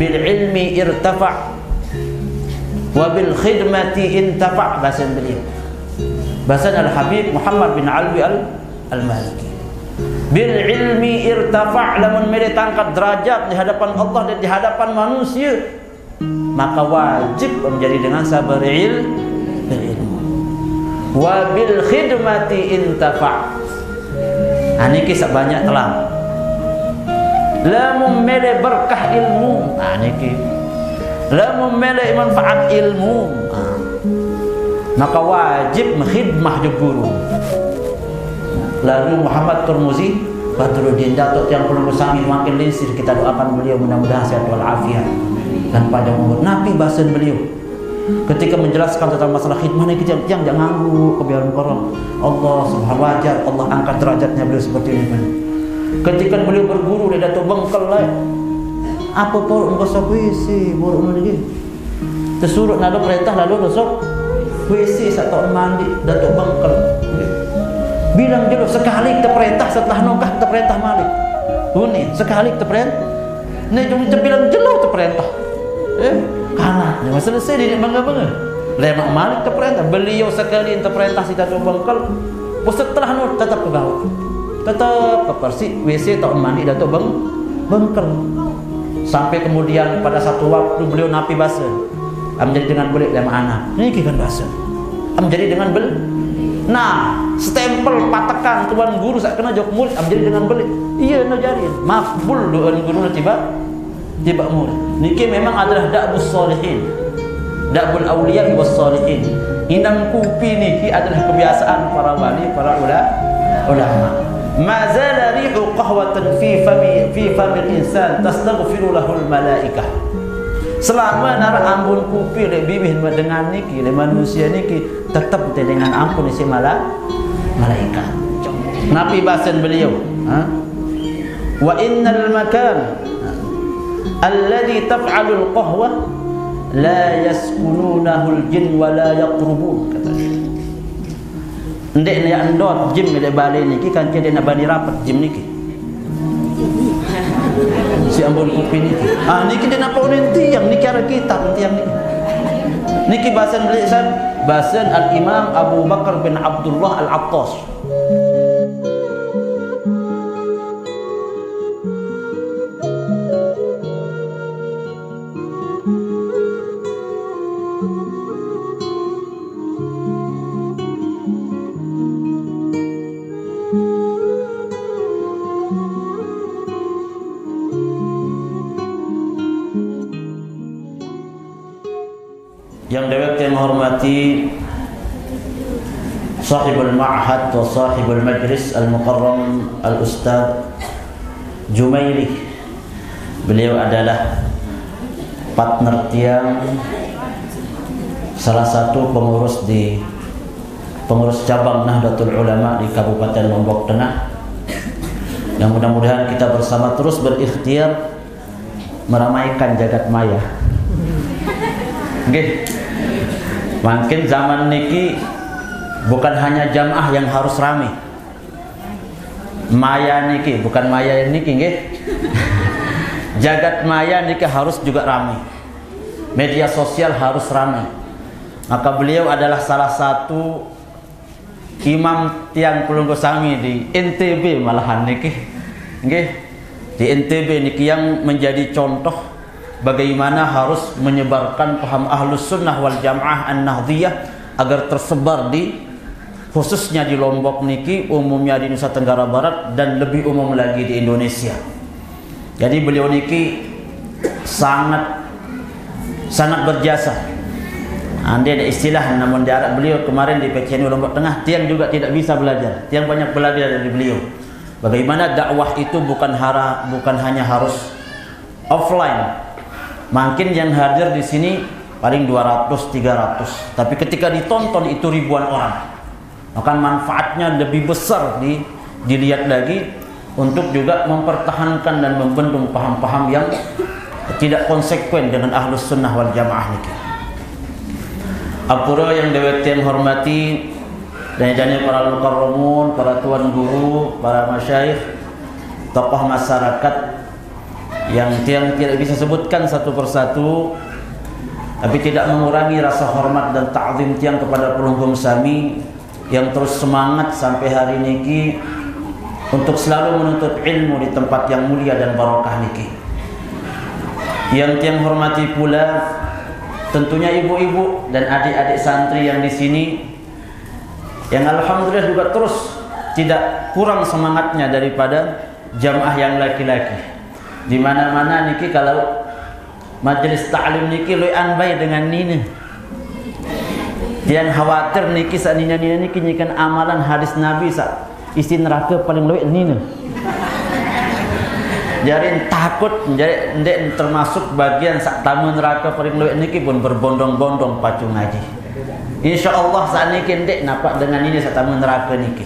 bil ilmi irtafa' wa bil khidmati intafa'. Bahasa beliau, bahasa Al-Habib Muhammad bin Alwi Al-Maliki. Bil ilmi irtafa', lamun mere tangkat derajat di hadapan Allah dan di hadapan manusia, maka wajib menjadi dengan sabar ilmu. Wa bil khidmati intafa'. Ini kisah banyak telah. Lamun mere berkah ilmu, niki. Lamun mere manfaat ilmu, maka wajib khidmah di guru. Lalu Muhammad Turmuzi Badruddin Datuk yang perlu sangi makin linsir, kita doakan beliau mudah-mudahan sehat walafiat dan panjang umur. Nabi bahasa beliau ketika menjelaskan tentang masalah khidmah ini, kita jangan ganggu kebiaran koron. Allah subhanahu wa ta'ala, Allah angkat derajatnya beliau seperti ini. Ketika beliau berguru di Datuk Bengkel lah, apa por ngosok WC buruk lagi tersuruh nado perintah lalu ngosok WC satu mandi Datuk Bengkel bilang dulu sekali kita perintah setelah nongkah kita perintah malik ini sekali kita perintah ini cuma bilang jelas kita perintah karena cuma selesai di bangga-bangga lemak malik kita perintah beliau sekali kita perintah si Datuk Bengkel setelah nongkah tetap ke bawah tetap ke persi WC atau mandi Datuk Bengkel sampai kemudian pada satu waktu beliau napi bahasa menjadi dengan belik lema anak ini kan bahasa menjadi dengan belik. Nah stempel patakan tuan guru sak kena jok murid menjadi dengan belik iya najarin mafbul doan guru tiba murid niki memang adalah da'bus sholihin da'bul awliya was sholihin. Indang kupi niki adalah kebiasaan para wali para ulama. Ma zala rihu qahwatan fi famil insan tastaghfiru lahul malaikah. Selama nara ambun kupi le bibih dengan niki le manusia niki tetap dengan ampun si malaikat. Nabi bahasan beliau, wa innal makan alladhi taf'alul qahwa la yaskununahul jin wa la yaqrubun, katanya. Ndek ni andot jim de balai niki kan dia nak bani rapat jim niki. Si ambon kopi niki. Niki dia nak paunen tiang niki ara kitab tiang niki. Niki bahasan belisan bahasan Al-Imam Abu Bakar bin Abdullah Al-Attas. Yang dewek yang menghormati sahibul ma'had wa sahibul majlis al-mukarram al-ustaz Jumaili. Beliau adalah partner tiang salah satu pengurus cabang Nahdlatul Ulama di Kabupaten Lombok Tengah. Yang mudah-mudahan kita bersama terus berikhtiar meramaikan jagat maya. Nggih. Makin zaman niki bukan hanya jamaah yang harus ramai. Maya niki bukan maya niki nggih. Jagat maya niki harus juga ramai. Media sosial harus ramai. Maka beliau adalah salah satu imam tiang Kulunggo Sami di NTB malahan niki. Nggih. Di NTB niki yang menjadi contoh bagaimana harus menyebarkan paham Ahlus Sunnah wal Jamaah An-Nahdhiyah agar tersebar di khususnya di Lombok niki, umumnya di Nusa Tenggara Barat dan lebih umum lagi di Indonesia. Jadi beliau niki sangat berjasa. Ada istilah namun diarah beliau kemarin di PCNU Lombok Tengah, tiang juga tidak bisa belajar. Tiang banyak belajar dari beliau. Bagaimana dakwah itu bukan hanya harus offline. Makin yang hadir di sini paling 200-300, tapi ketika ditonton itu ribuan orang, maka manfaatnya lebih besar dilihat lagi untuk juga mempertahankan dan membendung paham-paham yang tidak konsekuen dengan Ahlus Sunnah wal Jamaah niki. Apura yang dewek yang hormati dan jane para mukarramun, para tuan guru, para masyayikh, tokoh masyarakat yang tidak bisa sebutkan satu persatu, tapi tidak mengurangi rasa hormat dan ta'zim tiang kepada pelunggung sami yang terus semangat sampai hari niki untuk selalu menuntut ilmu di tempat yang mulia dan barokah niki. Yang tiang hormati pula tentunya ibu-ibu dan adik-adik santri yang di sini, yang alhamdulillah juga terus tidak kurang semangatnya daripada jamaah yang laki-laki. Di mana-mana niki kalau majelis ta'lim niki loyan bae dengan nina. Yang khawatir niki sa nina-nina niki nyikan amalan hadis Nabi sa isi neraka paling loe nina. Jadi takut jadi ndek termasuk bagian sak tamu neraka paling loe niki pun berbondong-bondong pacu ngaji. Insyaallah saat niki ndek napak dengan ini sak tamu neraka niki.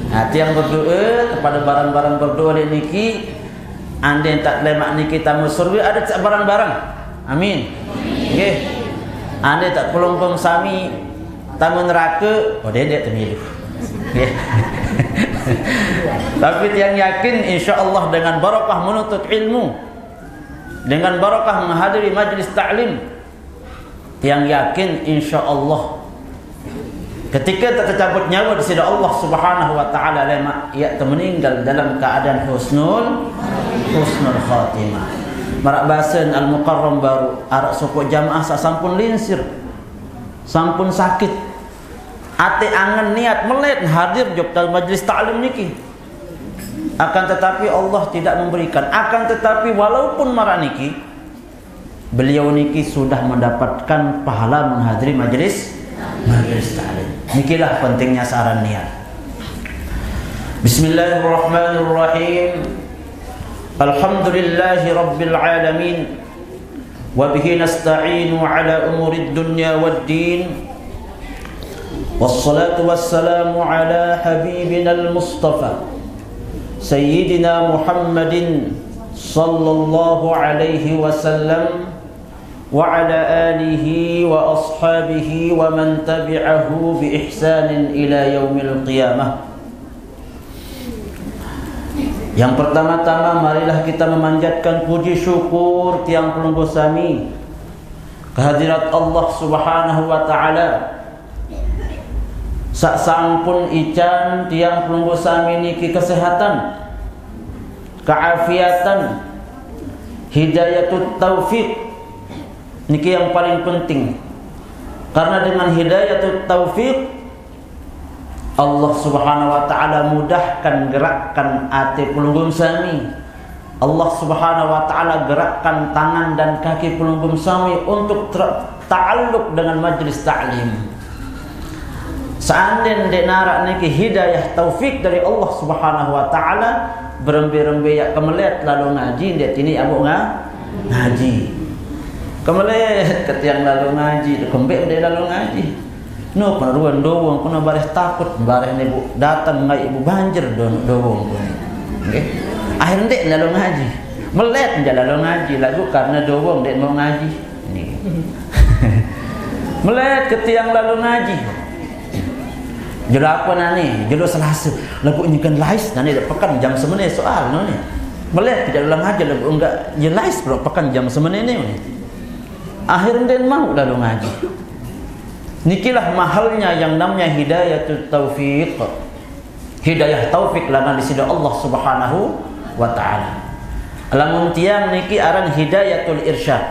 Nah, tiang berdoa kepada barang-barang berdoa niki. Andai tak lemak niki tamu surga ada tak barang-barang. Amin. Nggih. Andai tak pelongkong sami tamu neraka, oh dia temilu. Nggih. Tapi yang yakin insyaallah dengan barakah menuntut ilmu, dengan barakah menghadiri majlis ta'lim, yang yakin insyaallah ketika tak tercabut nyawa di sisi Allah Subhanahu wa taala lemak ia meninggal dalam keadaan husnul khatimah. Marak basen al-mukarram baru arak sopok jamaah sa sampun linsir, sampun sakit, ate angen niat melet hadir jog dalam majlis ta'lim niki. Akan tetapi Allah tidak memberikan. Akan tetapi walaupun marak niki, beliau niki sudah mendapatkan pahala menghadiri majlis ta'lim. Nikilah pentingnya saran niat. Bismillahirrahmanirrahim. Alhamdulillahi rabbil alamin. Wa bihi nasta'inu ala umurid dunya waddin. Wassalatu wassalamu ala habibina al-mustafa Sayyidina Muhammadin sallallahu alaihi wasallam wa ala alihi wa ashabihi wa man tabi'ahu bi ihsanin ila yaumil qiyamah. Yang pertama-tama marilah kita memanjatkan puji syukur tiang pelungguh sami kehadirat Allah Subhanahu wa taala. Sak sampun ican tiang pelungguh sami niki kesehatan, keafiatan, hidayatut taufiq. Niki yang paling penting. Karena dengan hidayatut taufiq Allah Subhanahu wa taala mudahkan gerakkan hati pelunggung sami. Allah Subhanahu wa taala gerakkan tangan dan kaki pelunggung sami untuk ta'alluq dengan majlis ta'lim. Seandainya dek narak niki hidayah taufik dari Allah Subhanahu wa taala, berembe-rembe ya kemelet lalu ngaji dek ini abu ngaji. Kemelet ketiang lalu ngaji, kembek dek lalu ngaji. No penaruan doang, kena baris takut, baris ibu datang ngai ibu banjir doang. Okay. Akhirnya dek lalu ngaji, melet je lalu ngaji lagu karena doang dek mau ngaji. Melet ketiang lalu ngaji. Jodoh apa nani? Jodoh Selasa. Lagu ini kan lais nani dak pekan jam semene soal nani. Melet tidak ulang aja lagu enggak je lais bro pekan jam semene ni. Akhirnya dia mau lalu ngaji. Nikilah mahalnya yang namanya hidayatut taufiq. Hidayah taufik lana di sisi Allah Subhanahu wa taala. Lamun tiang niki aran hidayatul irsyad.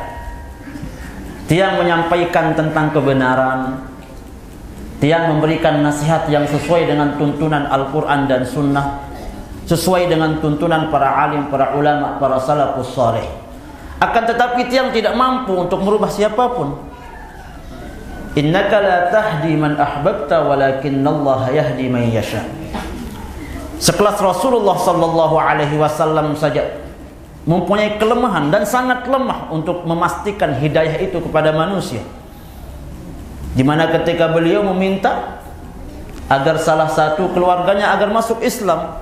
Tiang menyampaikan tentang kebenaran, tiang memberikan nasihat yang sesuai dengan tuntunan Al-Quran dan Sunnah, sesuai dengan tuntunan para alim, para ulama, para salafus salih. Akan tetapi tiang tidak mampu untuk merubah siapapun. Innaka la tahdi man ahbabta walakinallaha yahdi man yasha. Sekelas Rasulullah sallallahu alaihi wasallam saja mempunyai kelemahan dan sangat lemah untuk memastikan hidayah itu kepada manusia. Di mana ketika beliau meminta agar salah satu keluarganya agar masuk Islam,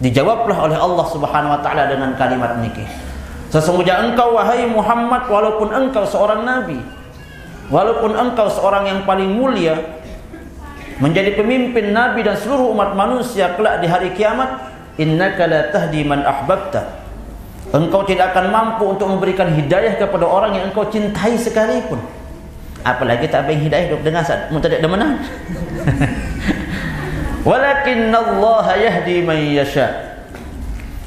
dijawablah oleh Allah Subhanahu wa taala dengan kalimat niki. Sesungguhnya engkau wahai Muhammad, walaupun engkau seorang nabi, walaupun engkau seorang yang paling mulia, menjadi pemimpin nabi dan seluruh umat manusia kelak di hari kiamat, innaka la tahdi man ahbabta. engkau tidak akan mampu untuk memberikan hidayah kepada orang yang engkau cintai sekalipun. Apalagi tak bagi hidayah dengan saat tidak demenan. Walakinnallaha yahdi man yasha.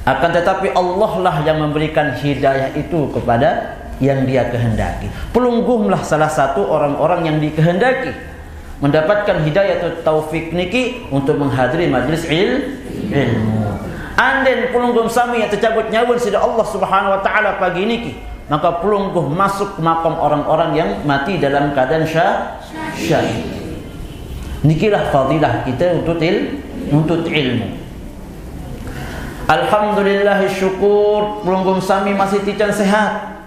Akan tetapi Allah lah yang memberikan hidayah itu kepada yang Dia kehendaki. Pelungguhlah salah satu orang-orang yang dikehendaki mendapatkan hidayah atau taufik niki untuk menghadiri majlis ilmu. Anden pelungguh sami yang tercabut nyawa sida Allah Subhanahu wa taala pagi niki, maka pelungguh masuk makam orang-orang yang mati dalam keadaan syahid. Nikilah fadilah kita untuk ilmu. Alhamdulillah syukur pelungguh sami masih tican sehat,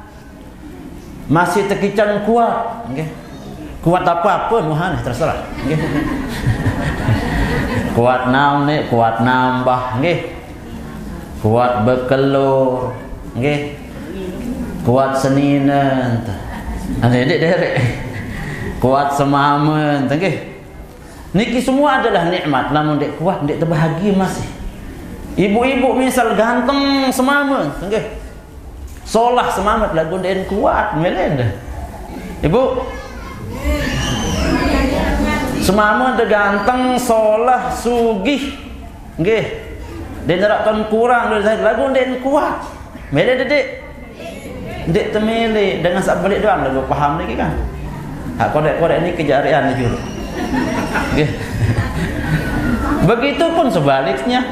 masih tekican kuat. Okay. Kuat apa-apa Tuhan terserah. Okay. Kuat naon nih, kuat nambah, okay. Kuat bekelur, okay. Kuat seninan, derek, kuat semamen, okay. Niki semua adalah nikmat, namun dek kuat, dek terbahagia masih. Ibu-ibu misal ganteng semamen, okay. Solah semamet lagu den kuat melenda. Ibu semamen de ganteng, solah, sugih, nggih. Den rakon kurang lagu den kuat. Melenda dek. Dek temele dengan sak balik doang lagu paham lagi kan. Hak kodek-kodek ni kejarian juga. Nggih. Begitupun sebaliknya.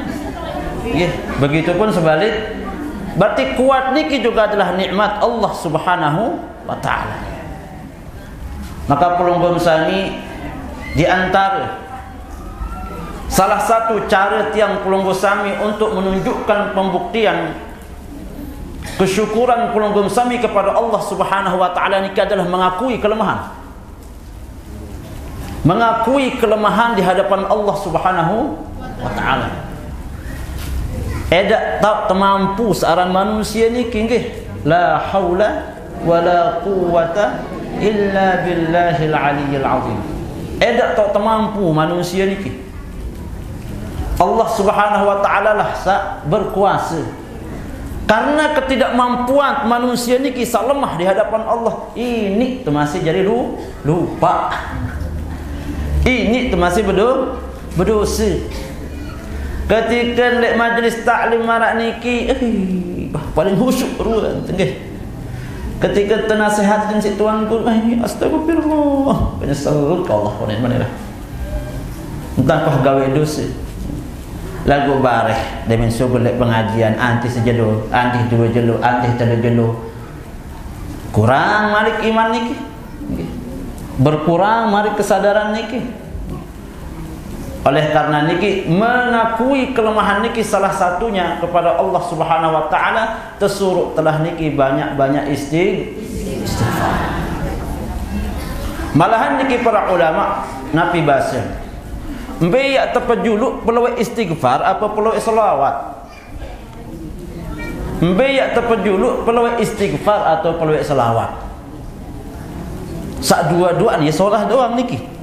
Nggih, begitupun sebalik. Berarti kuat niki juga adalah nikmat Allah Subhanahu wa taala. Maka pelungguh sami di antara salah satu cara tiang pelungguh sami untuk menunjukkan pembuktian kesyukuran pelungguh sami kepada Allah Subhanahu wa taala niki adalah mengakui kelemahan. Mengakui kelemahan di hadapan Allah Subhanahu wa taala. Edak tak termampu searan manusia ni nggih. La haula wala quwata illa billahil aliyyil azim. Edak tak termampu manusia ni. Allah Subhanahu wa taala lah berkuasa. Karena ketidakmampuan manusia ni kisah lemah di hadapan Allah. Ini masih jadi lupa. Ini masih berdosa. Ketika lek majlis taklim marak niki paling khusyuk ruan nggih. Ketika tenasihatkan si tuanku, astagfirullah, penyesal ke Allah pun mana. Entah kau gawe dosa. Lagu bareh demen sugul lek pengajian anti sejelo, anti dua jelo, anti telu jelo. Kurang mari iman niki. Berkurang mari kesadaran niki. Oleh karena niki mengakui kelemahan niki salah satunya kepada Allah Subhanahu wa taala, tersuruh telah niki banyak-banyak istighfar. Malahan niki para ulama napi bahasa mbe ya terpejuluk peluang istighfar apa peluang selawat. Mbe ya terpejuluk peluang istighfar atau peluang selawat. Sak dua-duaan ya solah doang niki.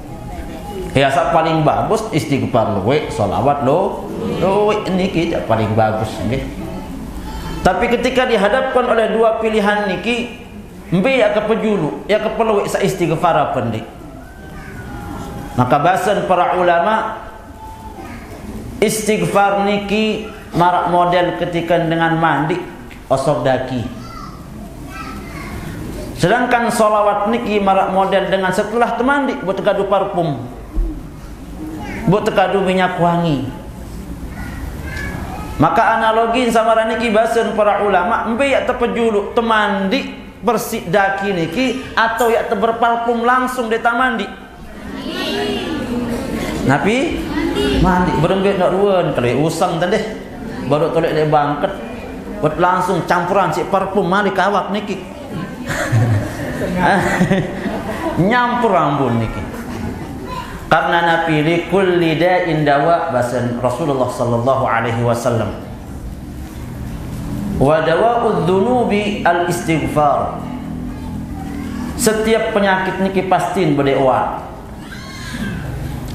Ya sak paling bagus istighfar luwe, selawat luwe niki paling bagus nggih. Tapi ketika dihadapkan oleh dua pilihan niki, mbe ya kepejulu, ya keperlu sa istighfar apa ndik. Maka bahasan para ulama istighfar niki marak model ketika dengan mandi osok daki. Sedangkan solawat niki marak model dengan setelah temandi buat tekadu parfum, buat tekadu minyak wangi. Maka analogi sama niki bahasan para ulama mbe ya terpejulu temandi bersih daki niki atau ya berparfum langsung di tamandi. Napi mandi berembet nak ruan kalau usang tadi baru tolek dia bangket buat langsung campuran si parfum mari kawak niki. Nyampur rambun niki. Karena Nabi li kulli da'in dawa bahasan Rasulullah sallallahu alaihi wasallam. Wa dawa'udz dzunubi al-istighfar. Setiap penyakit niki pasti bade obat.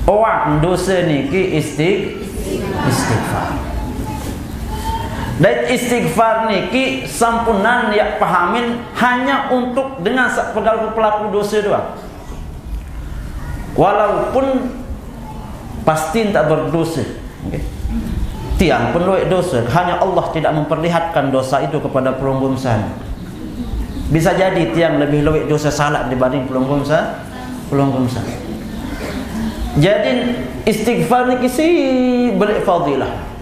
Obat dosa niki istighfar. Dan istighfar niki sampunan yak pahamin hanya untuk dengan pelaku dosa doang. Walaupun pasti tak berdosa, okay. Tiang penuh dosa, hanya Allah tidak memperlihatkan dosa itu kepada pelunggung sana. Bisa jadi tiang lebih dosa salah dibanding pelunggung sana. Jadi istighfar ni kisi berfadilah.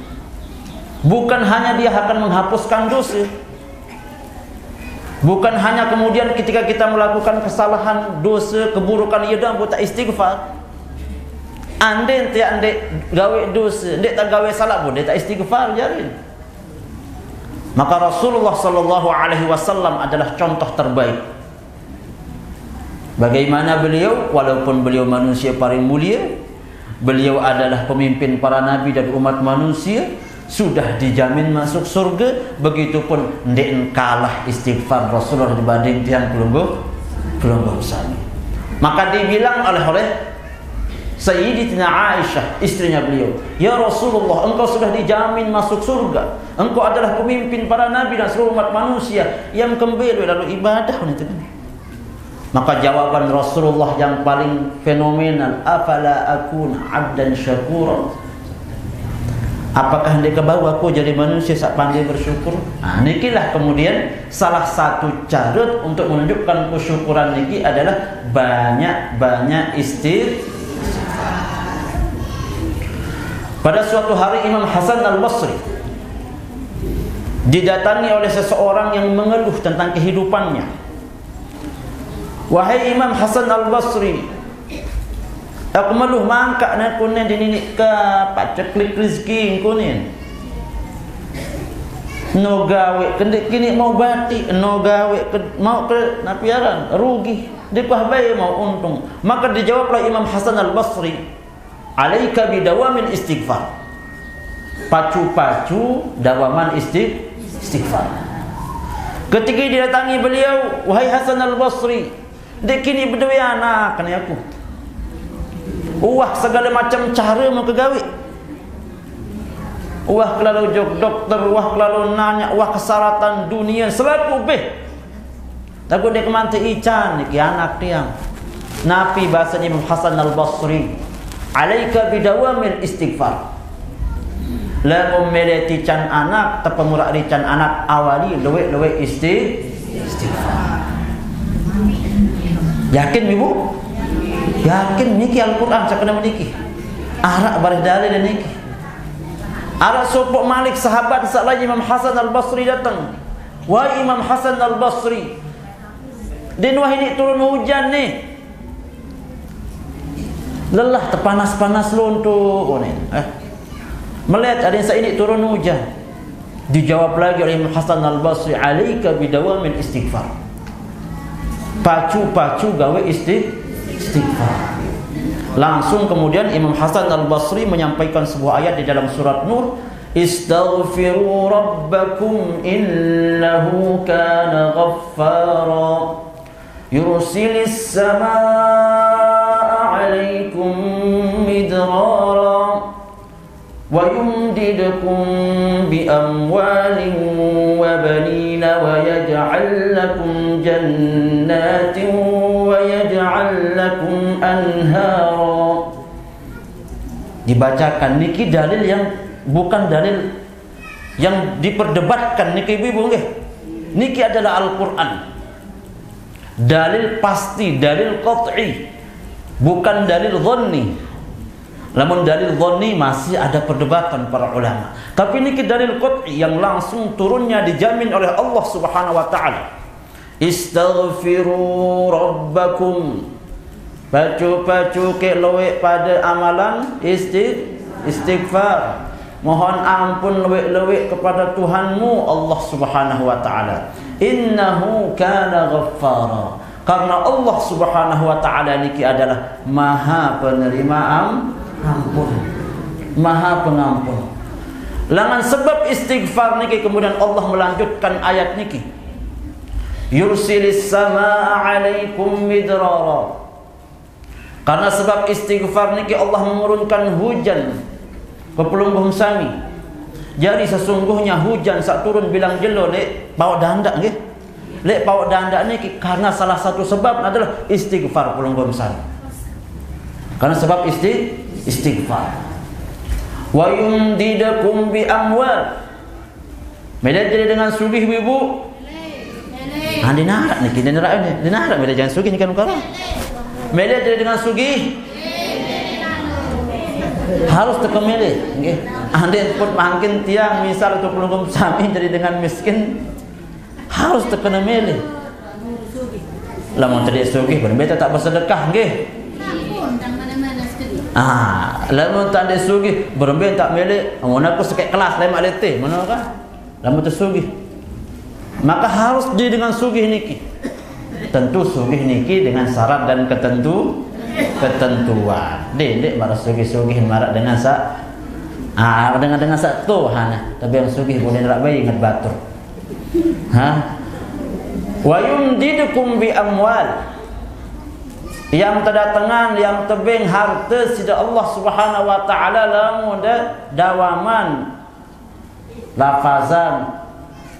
Bukan hanya dia akan menghapuskan dosa. Bukan hanya kemudian ketika kita melakukan kesalahan, dosa, keburukan, ia dah buat istighfar. Ande tiak ande gawe dosa, ande tak gawe salah pun dia tak istighfar jarin. Maka Rasulullah sallallahu alaihi wasallam adalah contoh terbaik. Bagaimana beliau, walaupun beliau manusia paling mulia, beliau adalah pemimpin para nabi dan umat manusia, sudah dijamin masuk surga, begitupun ndek kalah istighfar Rasulullah dibanding tiang pelunggung sami. Maka dibilang oleh Sayyidatina Aisyah, istrinya beliau, "Ya Rasulullah, engkau sudah dijamin masuk surga. Engkau adalah pemimpin para nabi dan seluruh umat manusia yang kembali lalu ibadah." Maka jawaban Rasulullah yang paling fenomenal, "Afala akuna 'abdan syakura?" Apakah hendak kebawa aku jadi manusia sak pandai bersyukur? Nah, nikilah kemudian salah satu cara untuk menunjukkan kesyukuran niki adalah banyak-banyak istighfar. Pada suatu hari Imam Hasan Al-Basri didatangi oleh seseorang yang mengeluh tentang kehidupannya. "Wahai Imam Hasan Al-Basri, aku meluh mangkak nak kunen dini ke paceklik rezeki kunen. No gawe kendek kini mau batik, no gawe mau ke napiaran rugi, dipah bae mau untung." Maka dijawablah Imam Hasan Al-Basri, "Alaika bidawamin istighfar." Pacu-pacu dawaman istighfar. Ketika didatangi beliau, "Wahai Hasan Al-Basri, dek kini berdua anak kan aku. Wah segala macam cara mau kegawe. Wah kelalu jok dokter, wah kelalu nanya, wah kesaratan dunia selaku beh. Takut dia kemante ican niki anak tiang." Nabi bahasa Imam Hasan Al-Basri, "Alaika bidawamil istighfar." Lamun meleti can anak tepemurak rican anak awali lewe istighfar. Yakin ibu? Yakin niki Al-Quran sakena meniki. Arak baris dalil niki. Arak sopok Malik sahabat salah Imam Hasan Al-Basri datang. "Wahai Imam Hasan Al-Basri, din wahini turun hujan nih. Lelah terpanas-panas luntur ni. Melihat ada yang saat ini turun hujan." Dijawab lagi oleh Imam Hasan Al-Basri, "Alaika bidawamin istighfar." Pacu-pacu gawe istighfar. Langsung kemudian Imam Hasan Al-Basri menyampaikan sebuah ayat di dalam surat Nur, "Istaghfiru rabbakum innahu kana ghaffara yursilis samaa 'alaikum midrara wa yumdidukum bi amwalin wa banina wa yaj'al lakum jannatin wa yaj'al lakum anhara." Dibacakan niki dalil yang bukan dalil yang diperdebatkan niki ibu nggih. Niki adalah Al-Qur'an. Dalil pasti, dalil qat'i, bukan dalil dhanni. Namun dalil dhanni masih ada perdebatan para ulama. Tapi ini dalil qat'i yang langsung turunnya dijamin oleh Allah Subhanahu wa taala. "Istaghfiru rabbakum." Pacu-pacu ke loe pada amalan istighfar. Mohon ampun loe kepada Tuhanmu Allah Subhanahu wa taala. Innahu kana ghaffara. Karena Allah Subhanahu wa taala niki adalah Maha penerima ampun, Maha pengampun. Langan sebab istighfar niki kemudian Allah melanjutkan ayat niki, "Yursilis samaa 'alaikum midrara." Karena sebab istighfar niki Allah menurunkan hujan ke pelunggung sami. Jadi sesungguhnya hujan sak turun bilang jelo lek bawa dandak nggih. Lek bawa dandak niki karena salah satu sebab adalah istighfar pulung gomsan. Karena sebab istighfar. Wa yumdidakum bi amwal. Meda jadi dengan sugih ibu. Andi narak niki dinarak ni. Dinarak meda jangan sugih ni kan ukara. Meda jadi dengan sugih. Harus tekemele nggih. Ande pun mangkin tiang misal untuk pelungkum sami jadi dengan miskin harus tekemele. Lamun tadi sugih berbeda tak bersedekah nggih. Lamun tak ada sugih berbeda tak mele amun aku sekek kelas lain mak letih mana kan. Lamun tu sugih. Maka harus jadi dengan sugih niki. Tentu sugih niki dengan syarat dan ketentuan. Dek marah sugih marah dengan dengan Tuhan. Tapi yang sugih boleh nak bayi ingat batur. Wa yumdidukum bi amwal. Yang terdatangan yang tebing harta sida Allah Subhanahu wa taala lamun dawaman lafazan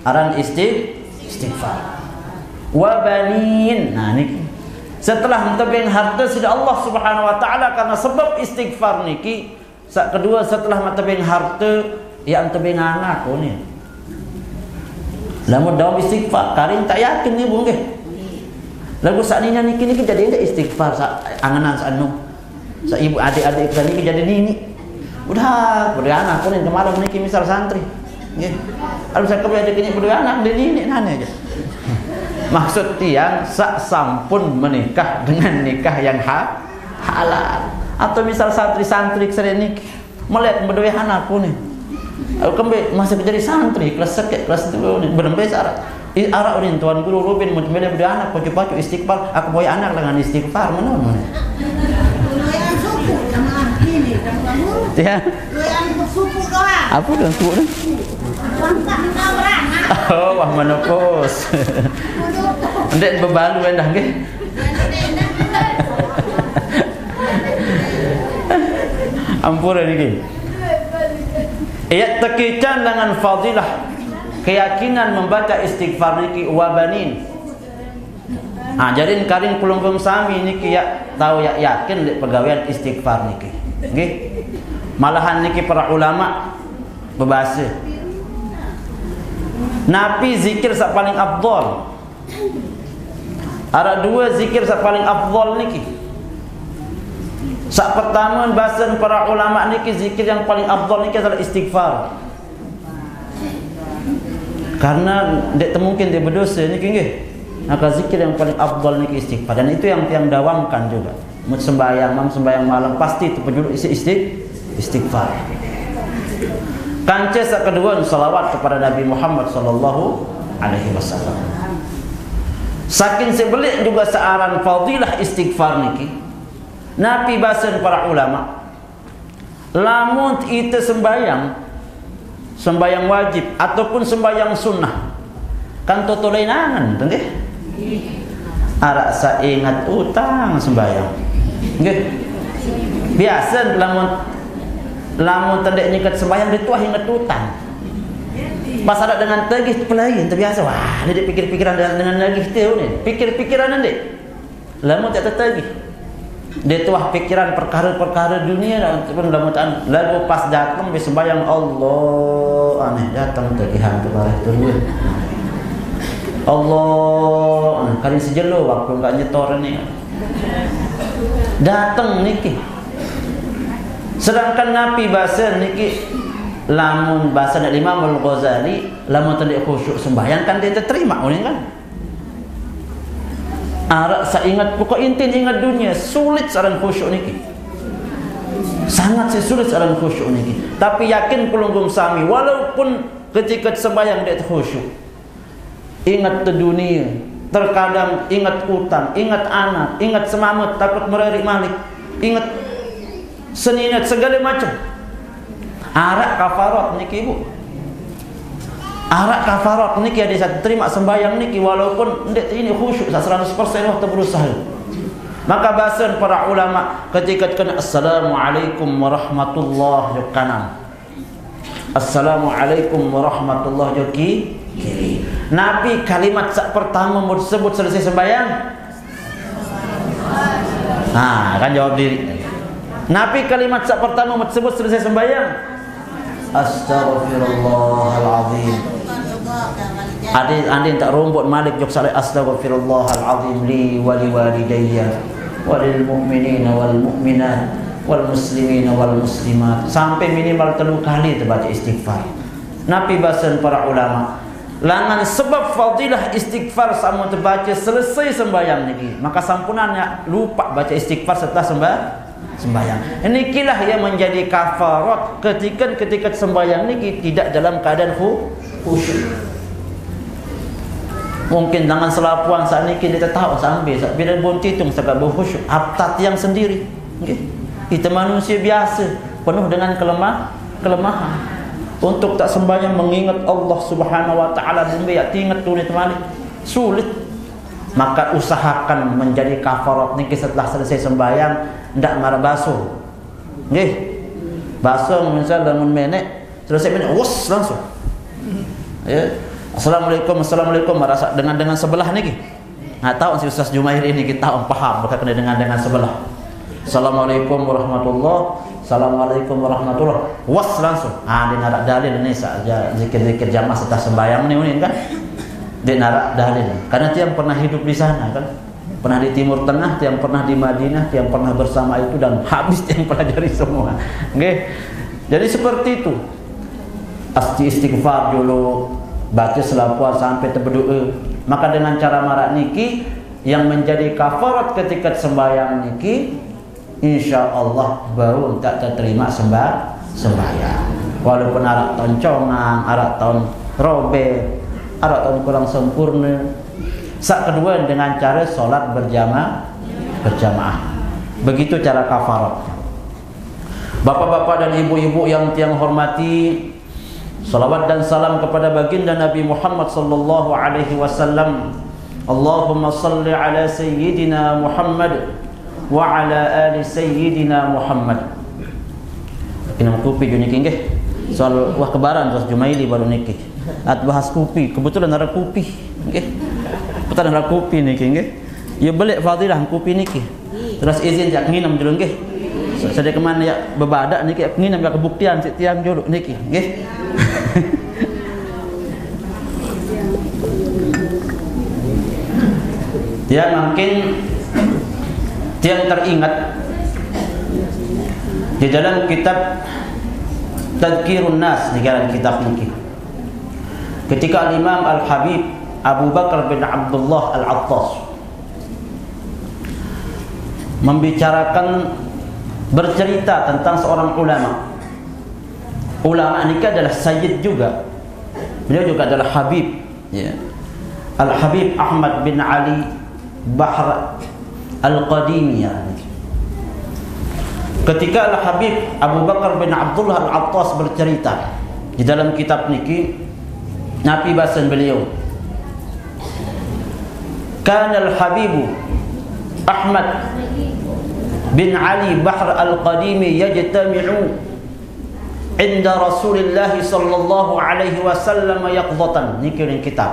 aran istighfar. Wa banin. Nah niki setelah mentebing harta sida Allah Subhanahu wa taala karena sebab istighfar niki. Sak kedua setelah mentebing harta yang tebing anak ni. Lamun dawam istighfar karing tak yakin ni bung nggih. Lagu sak nina niki jadi ada istighfar sak anganan sak anu. Sak ibu adik-adik kita niki jadi nini. Udah anak ni kemarin niki misal santri. Nggih. Kalau saya kebetulan ada kini berdua anak dia nini nanya aja. Maksud tiang sak sampun menikah dengan nikah yang halal. Atau misal santri-santri sering nikah melihat berdua anakku nih. Kembe masih jadi santri kelas sekek kelas 2 nih berembes arah urin tuan guru Rubin mau berdua anak pacu-pacu istighfar aku boy anak dengan istighfar mana. Ya. Apa dong tu? Oh, wah menopos. Ndek bebalu endah nggih. Ampura niki. Ayat tekican dengan fadilah keyakinan membaca istighfar niki wa banin. Jarin karing pelunggum sami niki ya tahu ya yakin dek pegawaian istighfar niki. Nggih. Malahan niki para ulama berbahasa Nabi zikir sak paling afdal. Ada dua zikir sak paling afdal niki. Sak pertama bahasan para ulama niki zikir yang paling afdal niki adalah istighfar. Karena dek mungkin dia berdosa niki nggih. Maka zikir yang paling afdal niki istighfar dan itu yang dawamkan juga. Sembahyang malam pasti itu penjuru istighfar. Kanca sak kedua salawat kepada Nabi Muhammad sallallahu alaihi wasallam. Saking sebelik juga searan fadilah istighfar niki. Nabi bahasan para ulama lamun kita sembahyang wajib ataupun sembahyang sunnah kan toto lainangan nggih. Arak sa ingat utang sembahyang. Nggih. Biasa lamun tendek nyikat sembahyang dituah ingat utang. Pas ada dengan tagih pelayan terbiasa wah dia pikir-pikiran dengan lagi tu ni. Pikir-pikiran ndek. Lamun tak tertagih. Dia tuah pikiran perkara-perkara dunia dan lamun lalu pas datang be sembahyang Allah aneh datang tagihan kepada turun. Allah kali sejelo waktu enggak nyetor ni. Datang niki. Sedangkan Nabi bahasa niki lamun bahasa dari Imam Al-Ghazali lamun tadi khusyuk sembahyang kan dia terima orang kan. Arak saya ingat pokok intin ingat dunia sulit saran khusyuk niki. Sangat sulit saran khusyuk niki. Tapi yakin pelunggum sami walaupun ketika sembahyang dia khusyuk. Ingat ke dunia, terkadang ingat utang, ingat anak, ingat semamat takut meririk malik, ingat seninat segala macam. Arak kafarat niki ibu. Arak kafarat niki ada satu terima sembahyang niki walaupun ndak ini khusyuk 100% waktu berusaha. Maka bahasan para ulama ketika kena assalamualaikum warahmatullahi wabarakatuh. Assalamualaikum warahmatullahi wabarakatuh. Nabi kalimat pertama mau disebut selesai sembahyang. Kan jawab diri. Nabi kalimat pertama mau disebut selesai sembahyang. Astaghfirullahaladzim. Adin tak rumput Malik jok salih astaghfirullahaladzim li wali walidayya walil mu'minina wal mu'minat wal muslimina wal muslimat, sampai minimal 3 kali terbaca istighfar. Nabi bahasan para ulama langan sebab fadilah istighfar sama terbaca selesai sembahyang niki, maka sampunannya lupa baca istighfar setelah sembahyang. Ini kilah yang menjadi kafarat ketika sembahyang niki tidak dalam keadaan khusyuk. Mungkin dengan selapuan saat ini kita tahu sampai bila buntitung segala berkhusyuk abtat yang sendiri. Okay. Kita manusia biasa penuh dengan kelemahan. Untuk tak sembahyang mengingat Allah Subhanahu wa taala bumbe ya ingat tu ni temali sulit. Maka usahakan menjadi kafarat niki setelah selesai sembahyang ndak marah basuh. Nggih. Basuh misalnya dalam menek selesai menek wus langsung. Ya. Assalamualaikum merasa dengan sebelah niki. Tahu si Ustaz Jumair ini kita paham berkaitan dengan sebelah. Assalamualaikum warahmatullahi. Assalamualaikum warahmatullahi. Was langsung. Dia narak dalil ini saja zikir-zikir jamaah setelah sembahyang ini kan. Dia narak dalil. Karena dia pernah hidup di sana kan. Pernah di Timur Tengah, dia pernah di Madinah, dia pernah bersama itu dan habis dia pelajari semua. Nggih. Jadi seperti itu. Istighfar dulu, baca selawat sampai berdoa. Maka dengan cara marak niki yang menjadi kafarat ketika sembahyang niki, insya-Allah baru tak terima sembahyang. Walaupun arak toncongan, arak tahun robek, arak tahun kurang sempurna. Sak kedua dengan cara solat berjamaah. Begitu cara kafarat. Bapak-bapak dan ibu-ibu yang tiang hormati, salawat dan salam kepada baginda Nabi Muhammad sallallahu alaihi wasallam. Allahumma salli ala sayyidina Muhammad wa ala ali sayyidina Muhammad. Ini kopi jo niki nggih. Soal wah kebaran terus Jumaili baru niki. At bahas kopi, kebetulan ada kopi nggih. Betul ada kopi niki nggih. Ya balik fadilah kopi niki. Terus izin jak nginum dulu nggih. Sedek kemana ya bebadak niki nginum ya kebuktian si tiang dulu niki nggih. Dia mungkin yang teringat di dalam kitab Tadhkirun Nas di dalam kitab ini ketika Imam Al-Habib Abu Bakar bin Abdullah Al-Attas membicarakan bercerita tentang seorang ulama. Ulama ini adalah sayyid juga. Beliau juga adalah Habib, ya. Al-Habib Ahmad bin Ali Bahr Al-Qadimiyah. Ketika Al-Habib Abu Bakar bin Abdullah Al-Attas bercerita di dalam kitab niki, Nabi bahasan beliau, kana Al-Habib Ahmad bin Ali Bahr Al-Qadimi yajtami'u inda Rasulillah sallallahu alaihi wasallam yaqdatan. Niki dalam kitab.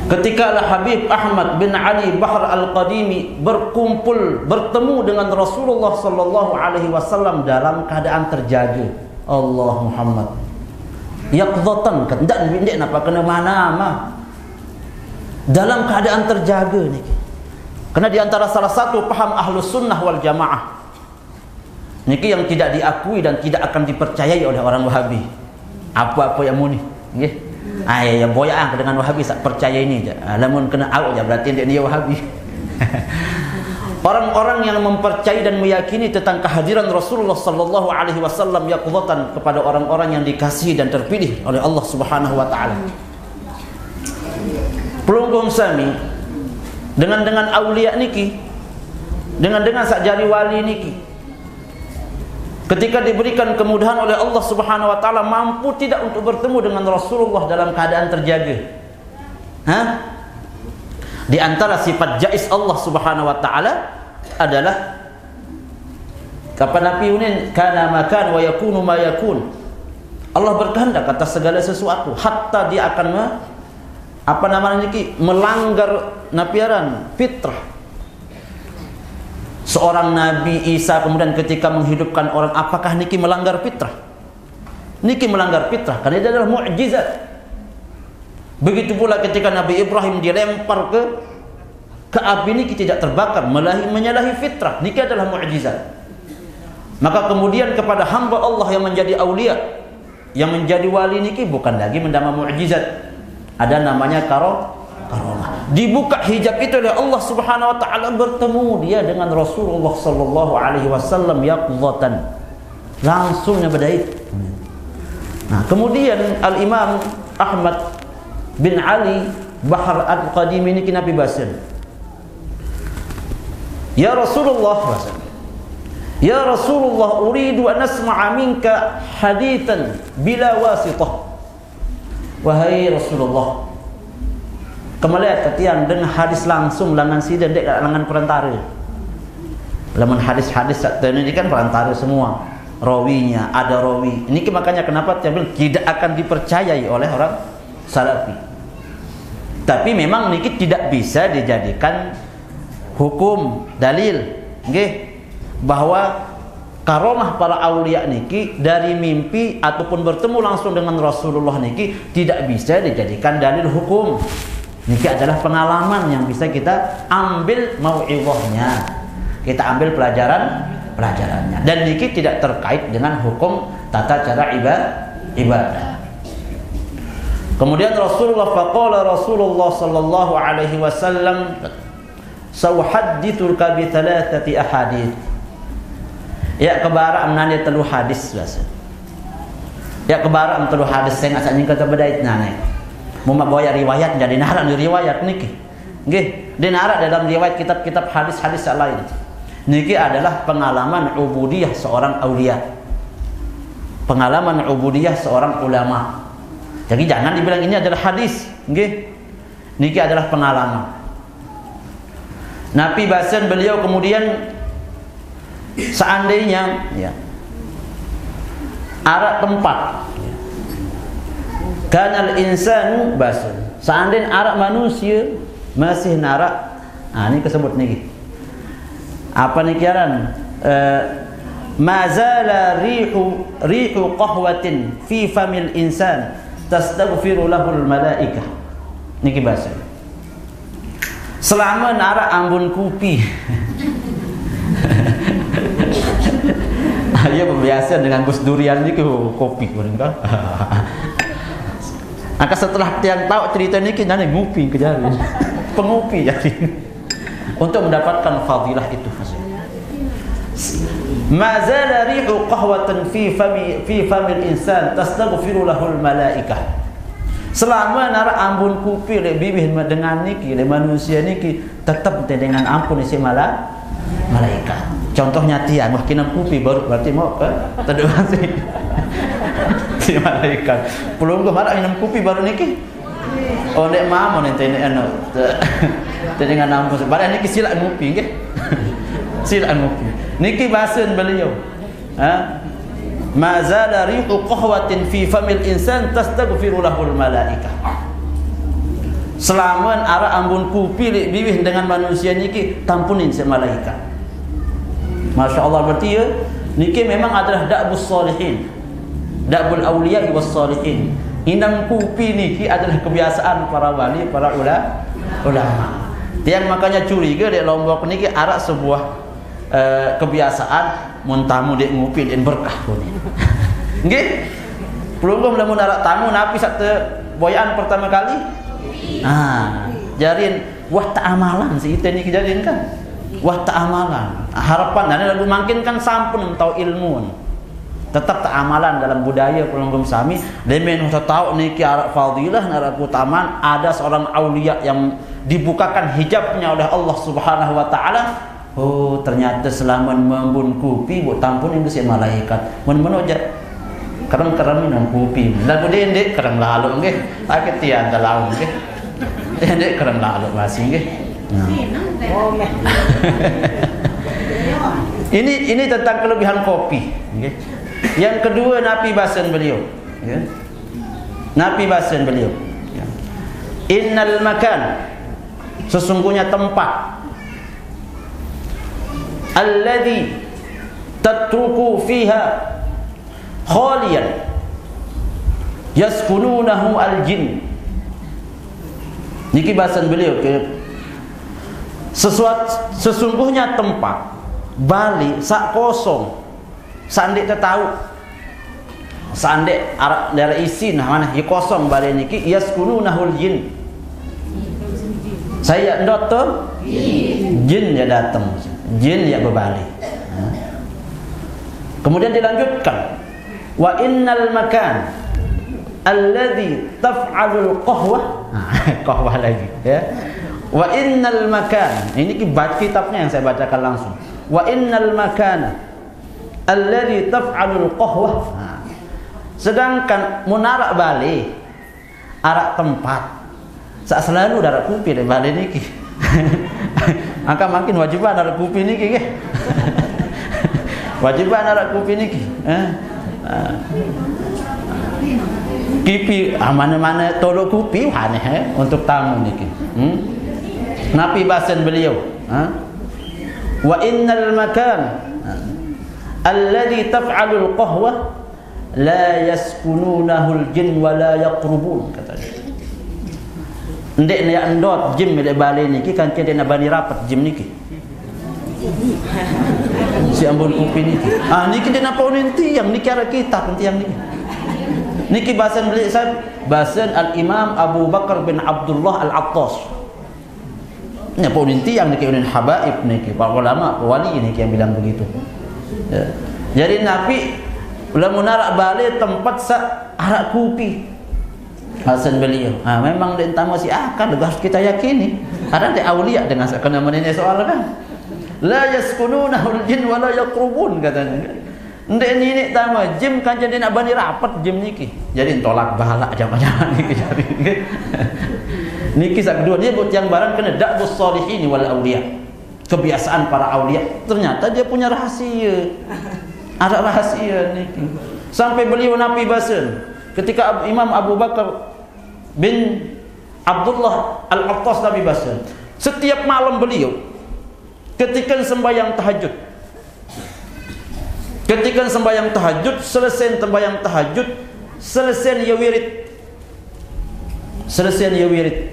Ketika Al-Habib Ahmad bin Ali Bahr Al-Qadimi bertemu dengan Rasulullah sallallahu alaihi wasallam dalam keadaan terjaga. Allah Muhammad. Yaqdatan, kendak bindik napa kena mana dalam keadaan terjaga ni. Karena di antara salah satu paham Ahlus Sunnah wal Jamaah niki yang tidak diakui dan tidak akan dipercayai oleh orang Wahabi. Apa-apa yang muni, nggih. Ya boyang dengan Wahabi tak percaya ini je. Lamun kena out je berarti dia Wahabi. Orang-orang yang mempercayai dan meyakini tentang kehadiran Rasulullah sallallahu alaihi wasallam yaqdatan kepada orang-orang yang dikasihi dan terpilih oleh Allah Subhanahu wa taala. Pelunggung sami dengan aulia niki, dengan sakjari wali niki, ketika diberikan kemudahan oleh Allah Subhanahu wa taala mampu tidak untuk bertemu dengan Rasulullah dalam keadaan terjaga. Di antara sifat jaiz Allah Subhanahu wa taala adalah Kapan Nabi ini kana makan wa yakunu ma yakun. Allah berkehendak atas segala sesuatu, hatta dia akan melanggar napiaran fitrah. Seorang Nabi Isa kemudian ketika menghidupkan orang, apakah niki melanggar fitrah? Niki melanggar fitrah karena itu adalah mukjizat. Begitu pula ketika Nabi Ibrahim dilempar ke api, niki tidak terbakar, menyalahi fitrah. Niki adalah mukjizat. Maka kemudian kepada hamba Allah yang menjadi aulia, yang menjadi wali niki bukan lagi mendama mukjizat. Ada namanya karomah. Dibuka hijab itu oleh Allah Subhanahu wa taala, bertemu dia dengan Rasulullah sallallahu alaihi wasallam yaqdhatan. Langsungnya berdait. Nah, kemudian Al-Imam Ahmad bin Ali Bahar Al-Qadim ini Nabi basin. Ya Rasulullah, ya Rasulullah, uridu an asma'a minka hadithan bila wasitah. Wahai Rasulullah, kemaliat ketian dengan hadis langsung langan sida dek langan perantara. Lamun hadis-hadis ini kan perantara semua. Rawinya ada rawi. Ini makanya kenapa dia bilang tidak akan dipercayai oleh orang salafi. Tapi memang niki tidak bisa dijadikan hukum dalil, nggih, bahwa karomah para aulia niki dari mimpi ataupun bertemu langsung dengan Rasulullah niki tidak bisa dijadikan dalil hukum. Niki adalah pengalaman yang bisa kita ambil mau'izahnya, kita ambil pelajarannya, dan niki tidak terkait dengan hukum tata cara ibadah. Kemudian faqala Rasulullah sallallahu alaihi wasallam, "Sauhaddithuka bi thalathati ahadits." Ya kebara amnane telu hadis biasa. Ya kebara am telu hadis saya ngasa nyingkat bedait nane. Mau bawa riwayat jadi nara di riwayat niki. Nggih, dinara dalam riwayat kitab-kitab hadis-hadis lain. Niki adalah pengalaman ubudiyah seorang aulia. Pengalaman ubudiyah seorang ulama. Jadi jangan dibilang ini adalah hadis, nggih. Niki adalah pengalaman. Nabi bahasan beliau kemudian seandainya ya arak tempat kanal insanu basun, seandainya arak manusia masih narak, ini kesebut niki apa nih kiaran mazala rihu qahwatin fi famil insan tastaghfiru lahul malaikah, niki bahasa selama narak ambun kupi. Dia pembiasaan dengan Gus Durian ini ke kopi kan. Maka setelah tiang tahu cerita ini kita ngupi ke jari. Pengupi jadi. Untuk mendapatkan fadilah itu. Ma zala rihu qahwatan fi famil insan tastaghfiru lahul malaikah. Selama nara ambun kupi le bibih dengan niki le manusia niki tetap dengan ampun si malaikat. Contohnya tiang, wah kinam kupi baru berarti mau ke teduhan si malaikat. Belum ke marah minum kupi baru niki. Oh nek mamo nanti nek anu. Dengan ampun. Padahal niki silak ngupi nggih. Silak ngupi. Niki bahasan beliau. Ma zala rihu qahwatin fi famil insan tastaghfiru lahul malaikah. Selama ara ambun kupi bibih dengan manusia niki tampunin si malaikat. Masya Allah, berarti ya niki memang adalah da'bus salihin, da'bul awliya was salihin. Inam kupi niki adalah kebiasaan para wali, para ulama. Tiang makanya curiga dek Lombok niki arak sebuah kebiasaan muntamu dek ngupi dan berkah kuning. Nggih? Belum lamun arak tamu napi sakte boyan pertama kali. Jarin wah tak amalan si itu niki jarin kan. Wah tak amalan harapan dan lagu makin kan sampun tahu ilmu tetap tak amalan dalam budaya pelonggom sami demen tahu niki arak fadilah arak utamaan ada seorang aulia yang dibukakan hijabnya oleh Allah Subhanahu wa taala. Oh ternyata selama membun kupi buat tampun itu si malaikat men aja kerang minum kupi lagu dendek kerang lalu nggih sakit tiada lalu nggih dendek kerang lalu masih nggih. Ini tentang kelebihan kopi. Okay. Yang kedua, napi bahasan beliau. Okay. Napi bahasan beliau. Yeah. Innal makan, sesungguhnya tempat, alladhi tatruku fiha khaliyan yaskununahu al-jin. Niki bahasan beliau. Sesungguhnya tempat Bali sak kosong, sandek tahu, sandek daerah isi nah mana ya kosong Bali niki yaskununahul jin. Saya ndoto jin ya datang, jin ya berbalik. Kemudian dilanjutkan, wa innal makan alladhi taf'alul qahwah. Qahwah lagi ya. Wa innal makan, ini kitabnya yang saya bacakan langsung. Wa innal makana alladhi taf'alul qahwah. Sedangkan munarak Bali arak tempat sak selalu darat kupi di Bali niki. Angka makin wajiban darat kupi niki nggih. Wajiban darat kupi niki. Kipi mana-mana tolok kupi aneh untuk tamu niki. Nabi bahasan beliau, wa innal makan alladhi taf'alul qahwah la yaskununahul jin wa la yaqrubun, katanya. Ndek nak ndot jim di Bali niki kan dia nak bani rapat jim niki. Si ambon kupi niki. Niki dia nak paunin tiang niki ara kitab tiang niki. Niki bahasan beliau bahasan al-Imam Abu Bakar bin Abdullah Al-Attas. Ini apa inti yang niki unin habaib niki para ulama wali niki yang bilang begitu. Ya. Jadi Nabi ulama narak Bali tempat arak kupi. Hasan beliau. Memang dia entah masih akan harus kita yakini. Karena dia aulia dengan kena menanya soal kan. La yaskununahul jin wa la yaqrubun katanya. Ndek ini tama jim kan jadi nak bani rapat jim niki. Jadi tolak bahala jangan-jangan niki jadi. Niki sak kedua dia buat yang barang kena da'bus sholihin wal auliya. Kebiasaan para aulia. Ternyata dia punya rahasia. Ada rahasia niki. Sampai beliau Nabi bahasan ketika Imam Abu Bakar bin Abdullah Al-Attas Nabi bahasan. Setiap malam beliau ketika sembahyang tahajud. Ketika sembahyang tahajud, selesai sembahyang tahajud, selesai dia wirid. Selesai dia wirid.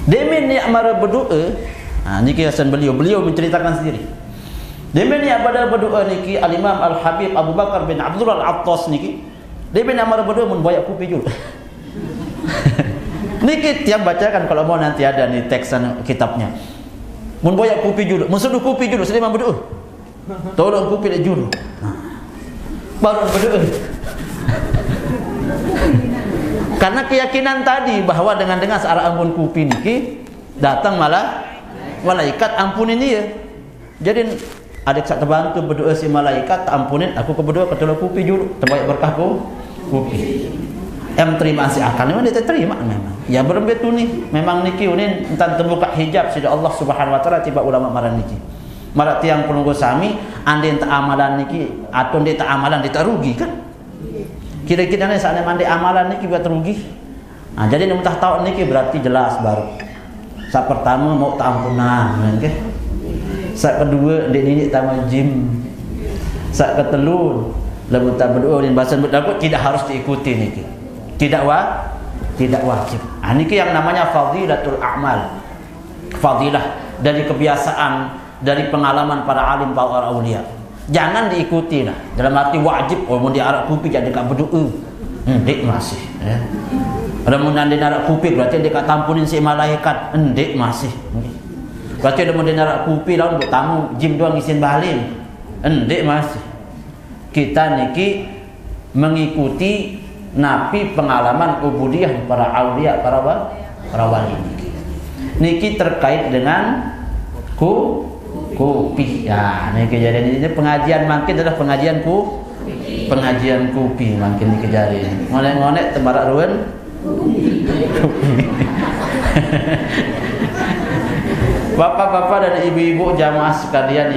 Demi ni amara berdoa, niki hasan beliau menceritakan sendiri. Demi ni pada berdoa niki al-Imam Al-Habib Abu Bakar bin Abdullah Al-Attas niki. Demi ni amara berdoa mun bayak kupi jul. Niki tiap bacakan kalau mau nanti ada nih teksan kitabnya. Mun bayak kupi jul, mun seduh kupi jul sedih berdoa. Tolong kupi dak jul. Baru berdoa. Karena keyakinan tadi bahwa dengan searah ampun kupi niki datang malah malaikat ampunin dia. Jadi adik sak terbantu berdoa si malaikat ampunin aku ke berdoa ketolong kupi dulu terbaik berkahku kupi. Yang terima si akal memang dia terima memang. Ya berbetu nih memang niki unin entan terbuka hijab sida Allah Subhanahu wa taala tiba ulama marah niki. Marah tiang penunggu sami andai tak amalan niki atau dia tak amalan dia tak rugi kan? Kira-kira ni saat mandi amalan ni kita terugi. Jadi nak tahu ni berarti jelas baru. Saat pertama mau tak ampunan, kan? Saat kedua dia ni tamu jim. Saat ketelur lalu tak berdoa dan bahasa berdoa tidak harus diikuti ni. Tidak wajib. Ini yang namanya fadilatul a'mal. Fadilah dari kebiasaan, dari pengalaman para alim para aulia. Jangan diikuti lah. Dalam arti wajib. Mau dia arak kupi jadi dekat berdoa. Dek masih. Ya. Ada mun dia arak kupi berarti dia kat tampunin si malaikat. Dek masih. Berarti ada mun dia arak kupi lawan buat tamu jim doang isin bahalin. Dek masih. Kita niki mengikuti napi pengalaman ubudiyah para aulia, para wali niki. Niki terkait dengan kopi. Ya, ini kejadian ini pengajian makin adalah pengajian kopi makin ini kejadian. Ngonek-ngonek tembarak ruan. Bapak-bapak dan ibu-ibu jamaah sekalian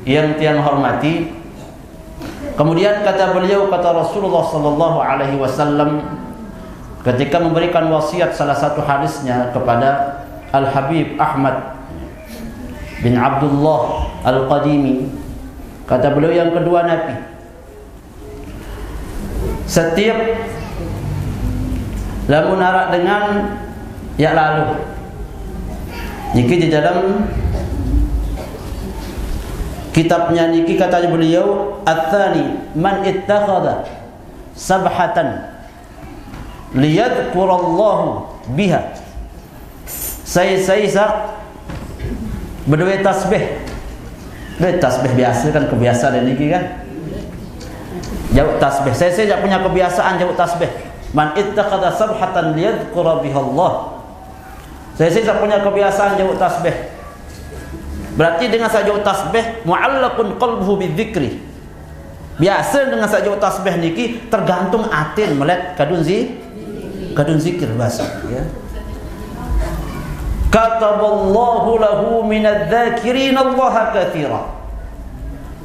yang tiang hormati, kemudian kata beliau, kata Rasulullah sallallahu alaihi wasallam ketika memberikan wasiat salah satu hadisnya kepada Al-Habib Ahmad bin Abdullah Al-Qadimi, kata beliau yang kedua Nabi, setiap lamun arak dengan ya lalu niki di dalam kitabnya niki kata beliau, "Ats-tsani man ittakhadha sabhatan liyadhkurallahu biha." Saya berdua tasbih. Tasbih biasa kan, kebiasaan niki kan. Jauh tasbih. Saya tidak punya kebiasaan jauh tasbih. Man ittakhadha sabhatan liyadhkura biha Allah. Saya tidak punya kebiasaan jauh tasbih. Berarti dengan saja tasbih mu'allaqun qalbuhu bidzikri. Biasa dengan saja tasbih niki tergantung atin melek kadun zikir bahasa ya. Kataballahu lahu minadz-dzakirin Allah katsira.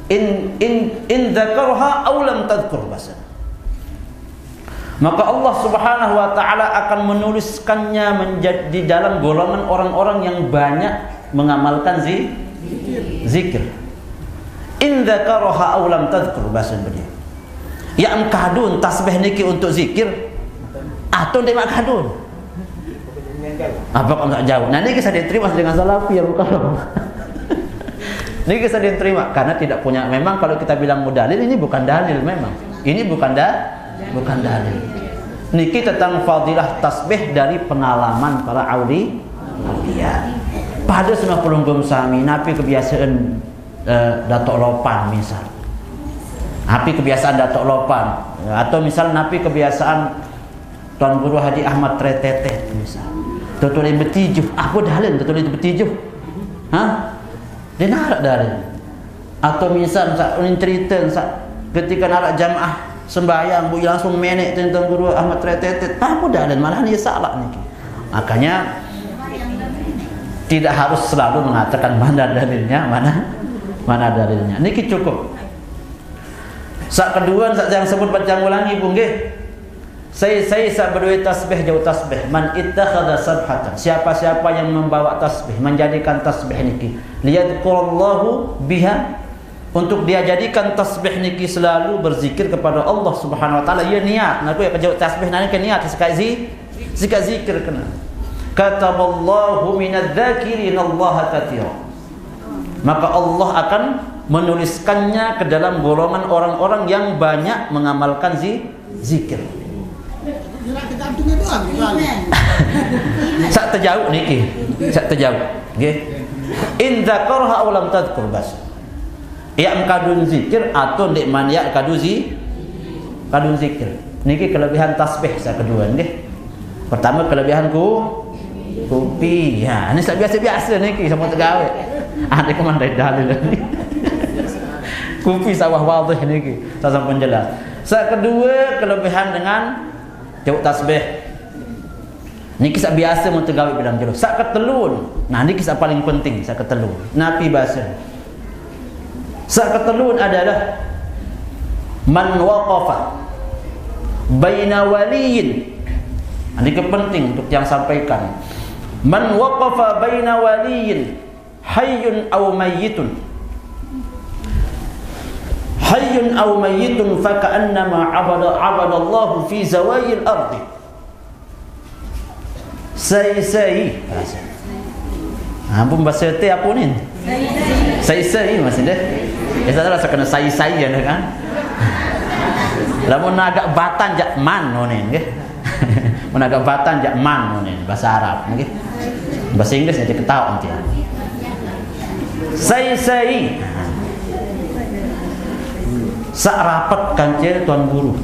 In dzakarha aw lam tadhkur bahasa. Maka Allah Subhanahu wa taala akan menuliskannya menjadi di dalam golongan orang-orang yang banyak mengamalkan zikir. In dzakaraha aw lam tadhkur bahasa beliau. Ya kadun tasbih niki untuk zikir atau ndak kadun. Apa kok enggak jauh. Nah niki saya diterima dengan salafi ya bukan. Niki saya diterima karena tidak punya, memang kalau kita bilang mudalil ini bukan dalil memang. Ini bukan dalil. Niki tentang fadilah tasbih dari pengalaman para aulia. Pada 90 sami Nabi kebiasaan datok lopan misal. Nabi kebiasaan datok lopan atau misal Nabi kebiasaan Tuan Guru Haji Ahmad Tretetet misal. Tutulis bertijuh, apa dalil tutulis bertijuh? Hah? Dia nak dalil. Atau misal cerita ketika nak jamaah sembahyang bu langsung menek tentang Guru Ahmad Tretetet, apa dalil, malah dia salah niki. Makanya tidak harus selalu mengatakan mana dalilnya, mana dalilnya. Niki cukup. Sak kedua yang sebut baca ulangi pun nggih. Saya berdua tasbih jauh tasbih. Man ittakhadha sabhatan. Siapa-siapa yang membawa tasbih, menjadikan tasbih niki liyadhkurallahu biha, untuk dia jadikan tasbih niki selalu berzikir kepada Allah Subhanahu wa taala. Ya niat, nak ya jauh tasbih nani ke niat sekali zikir kena. Kataballahu minadz-dzakirin Allah katsira. Maka Allah akan menuliskannya ke dalam golongan orang-orang yang banyak mengamalkan zikir. Sak terjauh niki, sak terjauh. Nggih. In dzakarha aw lam tadhkur bas. Ya kadun zikir atau ndek man ya kadun zikir. Niki kelebihan tasbih sak kedua nggih. Pertama kelebihan kupi. Ya, ini sak biasa-biasa niki sama tegawe. Ada kemana dalil ni. Kupi sawah wadih niki, saya penjelas. Sak kedua kelebihan dengan jauh tasbih. Ini kisah biasa mentegawi bilang jauh. Sak ketelun. Nah, ini kisah paling penting, sak ketelun. Nabi bahasa. Sak ketelun adalah man waqafa baina waliyin. Ini penting untuk yang sampaikan. Man waqafa baina waliyin hayyun aw mayyitun. Hayyun aw mayyitun faka'annama 'abadallahu fi zawayil ardi. Sai. Ampun bahasa teh apa ni? Sai maksudnya. Ya salah kena sai ya kan. Lamun agak batan jak man nonen nggih. Mun agak batan jak man nonen bahasa Arab nggih. Bahasa Inggris aja ketawa nanti. Sai. Sak rapat kancil tuan guru,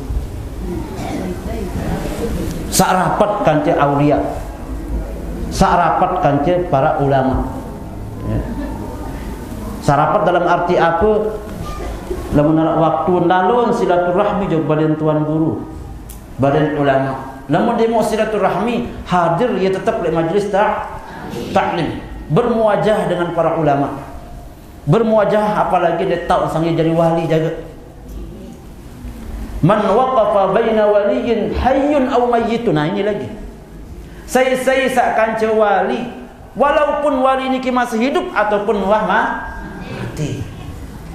sak rapat kancil aulia, sak rapat kancil para ulama ya. Sak rapat dalam arti apa? Lamun waktu lalun silaturahmi jauh badan tuan guru, badan ulama. Lamun dia mau silaturahmi hadir, ia tetap di majlis taklim. bermuajah dengan para ulama. Bermuajah apalagi dia tahu sangnya jadi wali jaga. Man waqafa baina waliyin hayyun aw mayyitun. Nah ini lagi. Saya seakan wali walaupun wali ini masih hidup ataupun mati.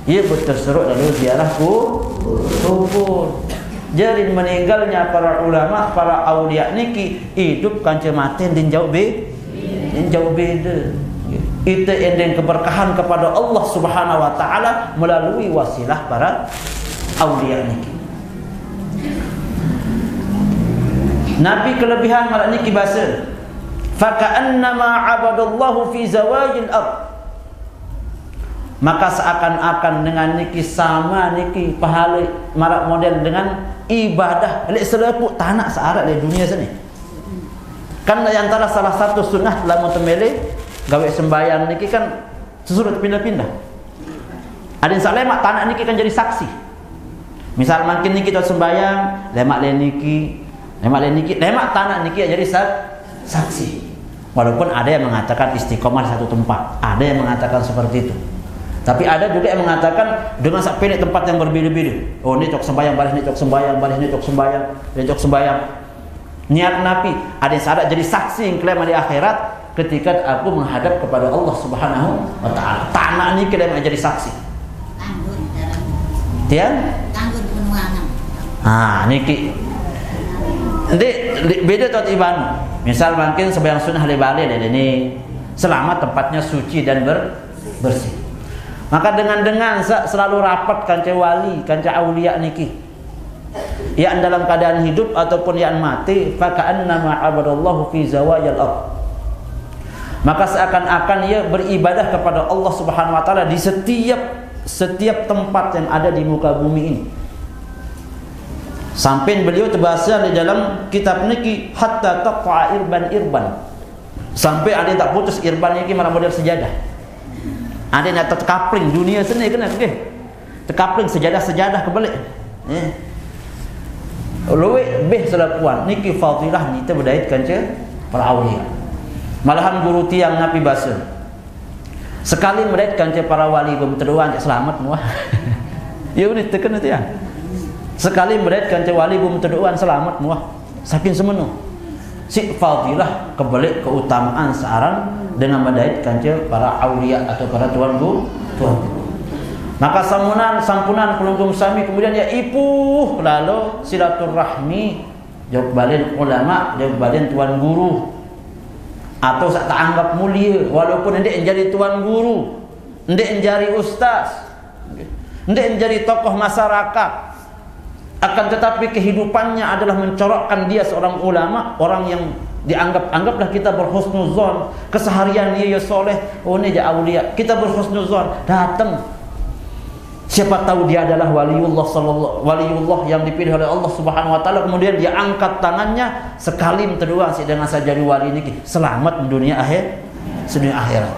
Ia berterseruk lalu ziarah kubur. Jadi meninggalnya para ulama, para aulia niki hidup kanca mati dan jauh beda. Itu ending keberkahan kepada Allah Subhanahu wa taala melalui wasilah para aulia niki. Nabi kelebihan malah niki bahasa faka'annama 'abadallahu fi zawajil ard. Maka seakan-akan dengan niki sama niki pahala marak model dengan ibadah lek selepuk tanah searat di dunia sini. Kan antara salah satu sunnah dalam mutamele gawe sembahyang niki kan sesuruh pindah-pindah. Ada yang salemak tanah niki kan jadi saksi. Misal makin niki kita sembahyang, lemak tanah niki jadi saksi. Walaupun ada yang mengatakan istiqomah di satu tempat, ada yang mengatakan seperti itu. Tapi ada juga yang mengatakan dengan sak pilih tempat yang berbeda-beda. Oh ini cok sembahyang, baris ini cok sembahyang, baris ini cok sembahyang, ini cok sembahyang. Niat Nabi ada yang sadar jadi saksi yang klaim di akhirat ketika aku menghadap kepada Allah Subhanahu wa taala. Tanah ini klaim jadi saksi. Tian? Tanggung penuangan. Niki. Beda tot iban. Misal mungkin sembahyang sunnah di Bali ini selamat tempatnya suci dan bersih. Maka dengan selalu rapat kanca wali, kanca aulia niki. Yang dalam keadaan hidup ataupun yang mati, faka'annama 'abadallahu fi zawajil ard. Maka seakan-akan ia beribadah kepada Allah Subhanahu wa taala di setiap tempat yang ada di muka bumi ini. Sampai beliau terbahasa di dalam kitab niki hatta taqa'a irban. Sampai ada yang tak putus irban niki malah model sejadah. Ada yang terkapling dunia sini kena terkapling sejadah kebalik. Luwe beh selapuan niki fadilah ni terbedait kanca para aulia. Malahan guru tiang Nabi Basir sekali melihat kanca para wali berteduan selamat muah. Ya ini tekan itu ya. Sekali melihat kanca wali berteduan selamat muah. Saking semenu. Si fadilah kebalik keutamaan searan dengan mendait kanca para aulia atau para tuan guru. Maka sampunan pelunggung sami kemudian ya ipuh lalu silaturahmi jauh balin ulama, jauh balin tuan guru atau tak anggap mulia walaupun ndek menjadi tuan guru, ndek menjadi ustaz, ndek menjadi tokoh masyarakat, akan tetapi kehidupannya adalah mencorokkan dia seorang ulama, orang yang anggaplah kita berhusnuzon, keseharian dia soleh, oh ini dia aulia, kita berhusnuzon, datang siapa tahu dia adalah waliullah yang dipilih oleh Allah Subhanahu wa taala, kemudian dia angkat tangannya sekali menteduang si dengan saja jadi wali ini selamat dunia akhirat.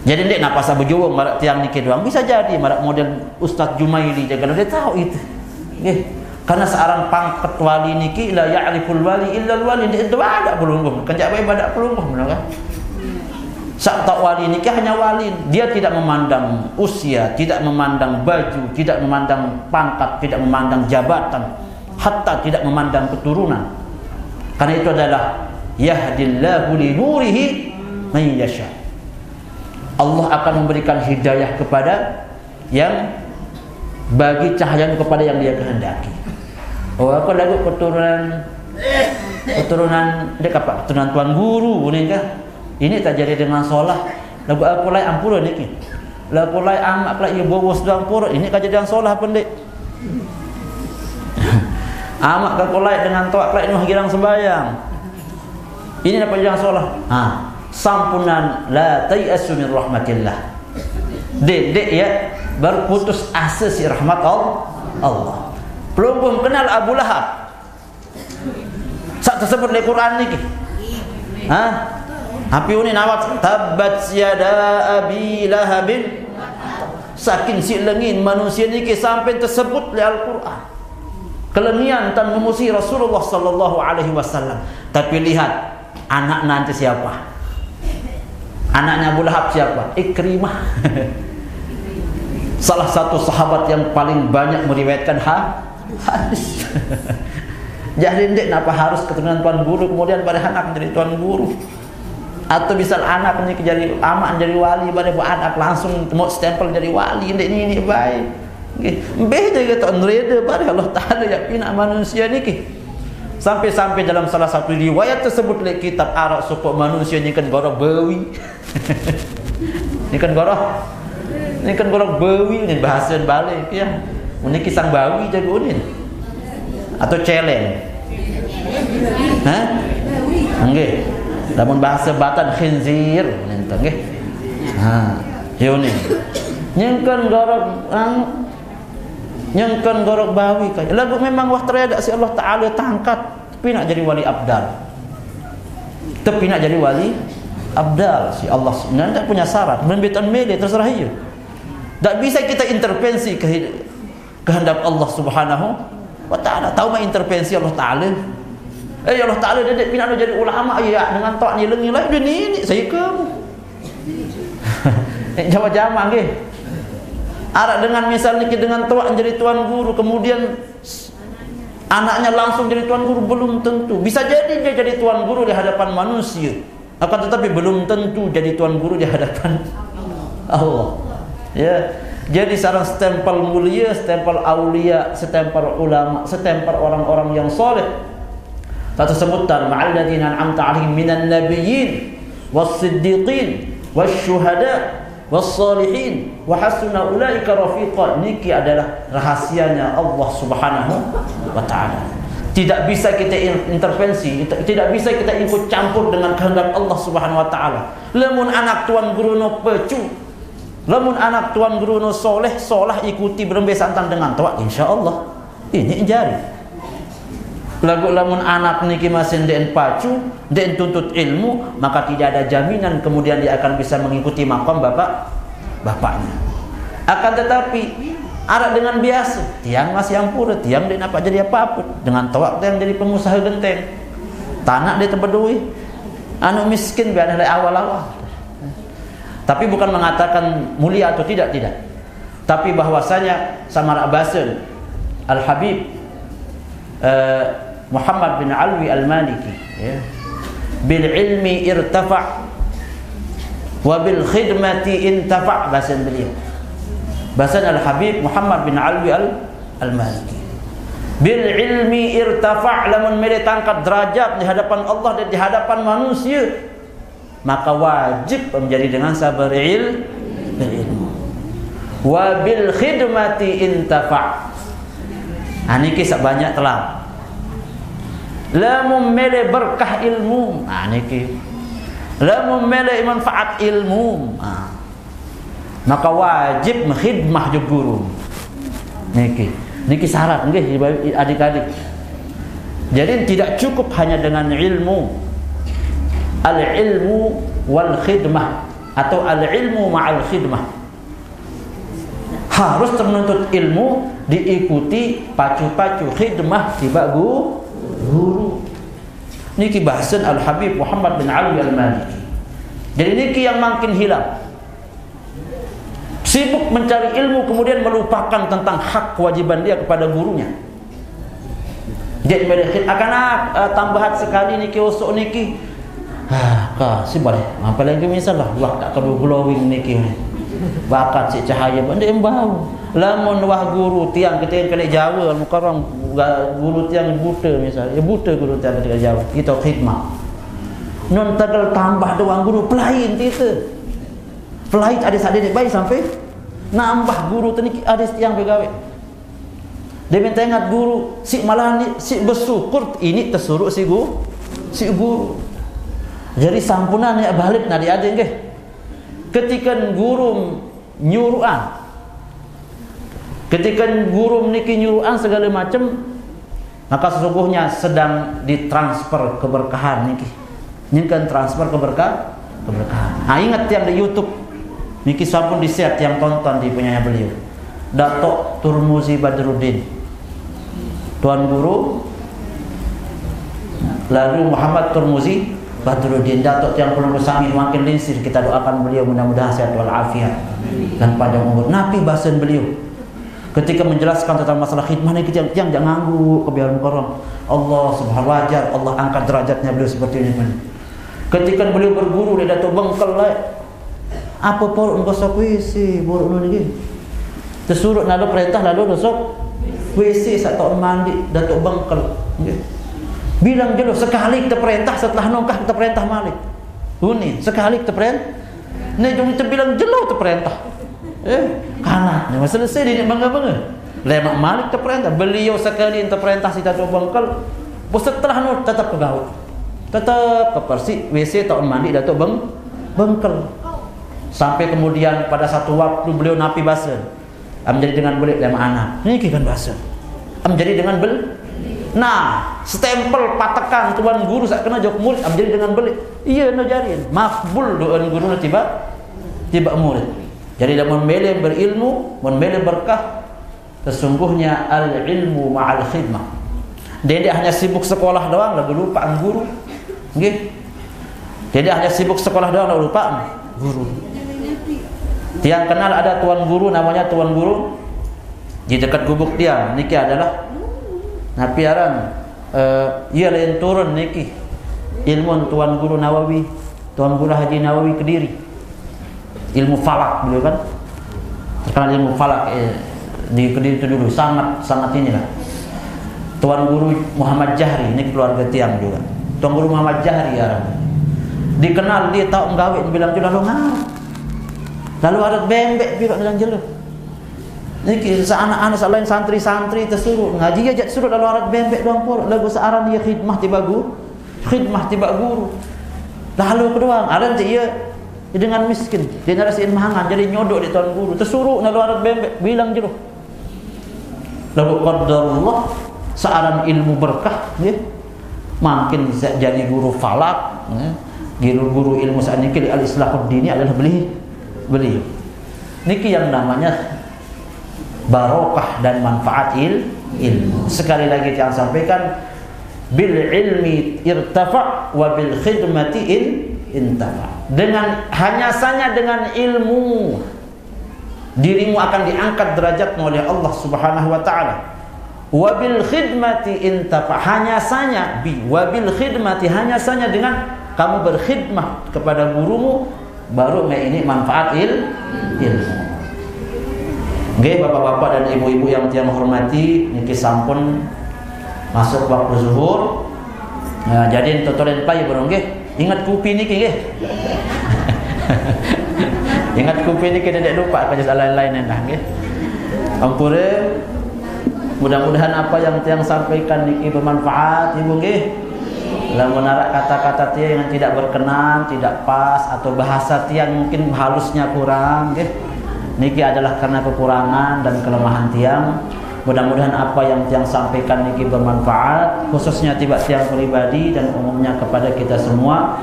Jadi ndek napa sa berjuang marak tiang niki doang bisa jadi marak model Ustaz Jumaili jaga dia tahu itu. Karena seorang pangkat wali niki la ya'riful wali illa wali itu ada pelungguh kan jak ibadah pelungguh benar kan. Sak tak wali niki hanya wali, dia tidak memandang usia, tidak memandang baju, tidak memandang pangkat, tidak memandang jabatan, hatta tidak memandang keturunan. Karena itu adalah yahdillahu li nurihi man yasha. Allah akan memberikan hidayah kepada yang bagi cahaya kepada yang dia kehendaki. Oh aku lagu keturunan dek apa? Keturunan tuan guru ni kah? Ini tak jadi dengan solah. Lagu aku lai ampura niki. Lagu lai amak lah ia bos doang pura. Ini kan jadi dengan solah pendek. Amak aku lai dengan toak lai nuh girang sembayang. Ini apa jadi dengan solah? Sampunan la tayasu min rahmatillah. Dek ya berputus asa si rahmat Allah. Belum kenal Abu Lahab. Sak tersebut di Quran niki. Api ini nawab tabat yada abi lahabin. Saking si lengin manusia niki sampai tersebut di Al-Quran. Kelengian dan memusuhi Rasulullah sallallahu alaihi wasallam. Tapi lihat anak nanti siapa? Anaknya Abu Lahab siapa? Ikrimah. Salah satu sahabat yang paling banyak meriwayatkan hadis. Jadi ndek kenapa harus keturunan tuan guru kemudian pada anak menjadi tuan guru? Atau bisa anak menjadi amak menjadi wali, pada anak langsung mau stempel jadi wali. Ndek ini baik. Beh jaga tuan reda pada Allah Taala yang pina manusia niki. Sampai-sampai dalam salah satu riwayat tersebut oleh kitab Arab supaya manusia ni kan gorok bawi. Ni kan gorok bawi ni bahasa balik ya. Ini kisang bawi jago ni. Atau celeng. Hah? Nggih. Dalam bahasa Batak khinzir nenten nggih. Ha, yo ni. Nyengkan gorok bawi kaya. Lagu memang wah terada si Allah Taala tangkat tapi nak jadi wali abdal. Tapi nak jadi wali abdal si Allah sebenarnya tak punya syarat. Membetan mele terserah ia. Tak bisa kita intervensi kehendak Allah Subhanahu wa Ta'ala. Tahu mah intervensi Allah Ta'ala? Allah Ta'ala dia pina jadi ulama ya dengan tok ni lengi lain dia ni saya kamu. Jawab-jawab nggih. Arak dengan misalnya dengan tok jadi tuan guru kemudian anaknya langsung jadi tuan guru belum tentu. Bisa jadi dia jadi tuan guru di hadapan manusia. Akan tetapi belum tentu jadi tuan guru di hadapan Allah. Ya. Jadi seorang stempel mulia, stempel aulia, stempel ulama, stempel orang-orang yang soleh. Tak tersebutkan ma'alladzina an'amta 'alaihim minan nabiyyin was-siddiqin wasyuhada was-salihin wa hasuna ulaika rafiqa. Niki adalah rahasianya Allah Subhanahu wa Ta'ala. Tidak bisa kita intervensi, tidak bisa kita ikut campur dengan kehendak Allah Subhanahu wa Ta'ala. Lamun anak tuan guru no pecu, lamun anak tuan guru no soleh, solah ikuti berembe santan dengan tua, insyaallah ini jari. Lagu lamun anak niki masih ndek pacu, ndek tuntut ilmu, maka tidak ada jaminan kemudian dia akan bisa mengikuti makam bapaknya. Akan tetapi arak dengan biasa, tiang masih ampura, tiang dia nampak jadi apa-apa, dengan tua tiang jadi pengusaha genteng, tanah dia terbedui, anu miskin biar dari awal-awal. Tapi bukan mengatakan mulia atau tidak, tapi bahwasanya Samar Abasan Al-Habib Muhammad bin Alwi Al-Maliki ya. Bil ilmi irtafa' wa bil khidmati intafa' bahasan beliau. Bahasan Al-Habib Muhammad bin Alwi Al-Maliki. Bil ilmi irtafa' lamun mere tangkat derajat di hadapan Allah dan di hadapan manusia, maka wajib menjadi dengan sabar ilmu. Wa bil khidmati intafa'. Ini kisah banyak telah. Lamun mele berkah ilmu, niki. Lamun mele manfaat ilmu, maka wajib mengkhidmah je guru. Niki syarat nggih adik-adik. Jadi tidak cukup hanya dengan ilmu. Al-ilmu wal khidmah atau al-ilmu ma'al khidmah. Harus menuntut ilmu diikuti pacu-pacu khidmah tiba guru. Niki bahasan Al-Habib Muhammad bin Ali Al-Maliki. Jadi niki yang makin hilang. Sibuk mencari ilmu kemudian melupakan tentang hak kewajiban dia kepada gurunya. Jadi akan tambahan sekali niki usuk niki. Si boleh. Apalagi misalnya wah tak perlu glowing niki. Bakat si cahaya benda yang bau. Lamun wah guru tiang ketika kali Jawa mukarram guru tiang buta misalnya, buta guru tiang ketika Jawa. Itu khidmah. Non tegal tambah doang guru pelain kita. Pelain ada sadik baik sampai nambah guru tadi ada tiang begawe. Dia minta ingat guru si malah si bersyukur ini tersuruh si guru. Jadi sampunannya balik nadi ada nggih. Ketika guru nyuruhan, ketika guru meniki nyuruhan segala macam, maka sesungguhnya sedang ditransfer keberkahan niki. Nyengkan transfer keberkahan. Ingat yang di YouTube niki sampun di share yang tonton di punyanya beliau. Dato' Turmuzi Badruddin, tuan guru, lalu Muhammad Turmuzi Badruddin Datuk yang Pondok Sangit makin linsir, kita doakan beliau mudah-mudahan sehat walafiat dan panjang umur. Nabi bahasan beliau ketika menjelaskan tentang masalah khidmah ni, kita yang jangan ganggu kebiaran korang. Allah subhanahu wajar, Allah angkat derajatnya beliau seperti ini. Ketika beliau berguru di Datuk Bengkel lah, apa poruk gosok WC poruk ni tersuruh lalu perintah lalu gosok WC satu mandi Datuk Bengkel. Bilang je sekali kita perintah, setelah nongkah kita perintah malik. Ini sekali kita perintah. Ni jom kita bilang jelo kita perintah. Kalah ni selesai dia bangga-bangga. Lemak malik kita perintah. Beliau sekali kita perintah si Datuk Bengkel. Setelah nu tetap pegawai. Tetap ke Persik WC tak mandi Datuk Bengkel. Sampai kemudian pada satu waktu beliau napi basa. Menjadi dengan belik lemak anak. Ini kan basa. Menjadi dengan nah, stempel patakan tuan guru sak kena jok murid jadi dengan belik. Iya najarin. Makbul doan guru tiba murid. Jadi dah membela berilmu, membela berkah. Sesungguhnya al-ilmu ma'al khidmah. Dia hanya sibuk sekolah doang lalu lupa guru. Nggih. Dia hanya sibuk sekolah doang lalu lupa guru. Tiang kenal ada tuan guru namanya tuan guru di dekat gubuk tiang. Niki adalah Nabi aran ia lain turun niki ilmu tuan guru Nawawi, tuan guru Haji Nawawi Kediri, ilmu falak beliau kan terkenal ilmu falak di Kediri itu dulu sangat inilah. Tuan guru Muhammad Jahri ini keluarga tiang juga. Tuan guru Muhammad Jahri aran dikenal dia tahu ngawin bilang je lalu lalu ada bembek bilang dengan jelas. Niki anak-anak lain santri-santri tersuruh ngaji aja suruh lalu arat bembek doang por lagu searan dia khidmah tiba guru lalu kedua aran dia dengan miskin dia narasin mahangan jadi nyodok di tuan guru tersuruh lalu arat bembek bilang je lalu qadarullah searan ilmu berkah ya makin jadi guru falak guru ilmu saat niki al-islahud dini adalah beliau niki yang namanya barokah dan manfaat ilmu. Sekali lagi yang sampaikan bil ilmi irtafa wa bil khidmati intafa. Dengan hanya saja dengan ilmu dirimu akan diangkat derajatmu oleh Allah Subhanahu wa taala. Wa bil khidmati intafa, hanya saja wa bil khidmati, hanya saja dengan kamu berkhidmah kepada gurumu baru ini manfaat ilmu. Nggih bapak-bapak dan ibu-ibu yang tiang hormati, niki sampun masuk waktu zuhur. Nah, jadi totolen pai bareng nggih. Ingat kupi niki nggih. Ingat kupi niki tidak lupa kerja lain-lain endah nggih. Ampure mudah-mudahan apa yang tiang sampaikan niki bermanfaat ibu nggih. Lamun narak kata-kata tiang yang tidak berkenan, tidak pas atau bahasa tiang mungkin halusnya kurang nggih. Niki adalah karena kekurangan dan kelemahan tiang. Mudah-mudahan apa yang tiang sampaikan niki bermanfaat, khususnya tiba tiang pribadi dan umumnya kepada kita semua.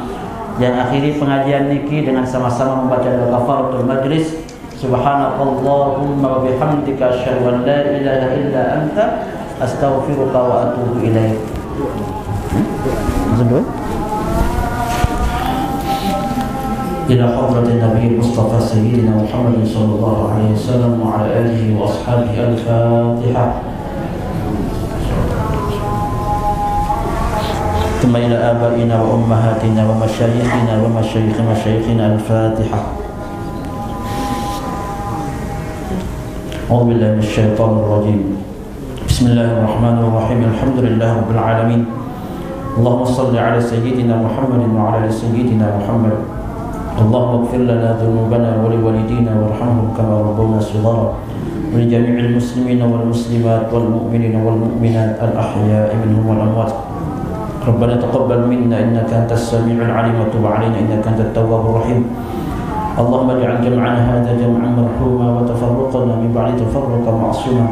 Yang akhiri pengajian niki dengan sama-sama membaca doa kafaratul majlis. Subhanakallahumma wa bihamdika asyhadu an la ilaha illa anta astaghfiruka wa atubu ilaik. إلى حضرة النبي المصطفى سيدنا محمد صلى الله عليه وسلم وعلى آله وأصحابه الفاتحة. ثم إلى آبائنا وأمهاتنا ومشايخنا ومشايخ مشايخنا الفاتحة. أعوذ بالله من الشيطان الرجيم. بسم الله الرحمن الرحيم. الحمد لله رب العالمين. اللهم صل على سيدنا محمد وعلى آل سيدنا محمد. اللهم اغفر لنا ذنوبنا ولوالدينا وارحمهم كما ربونا صغارا ولجميع المسلمين والمسلمات والمؤمنين والمؤمنات الأحياء منهم والأموات. ربنا تقبل منا إنك أنت السميع العليم وتب علينا إنك أنت التواب الرحيم. اللهم اجعل جمعنا هذا جمعا مرحوما وتفرقنا من بعد تفرقا معصوما.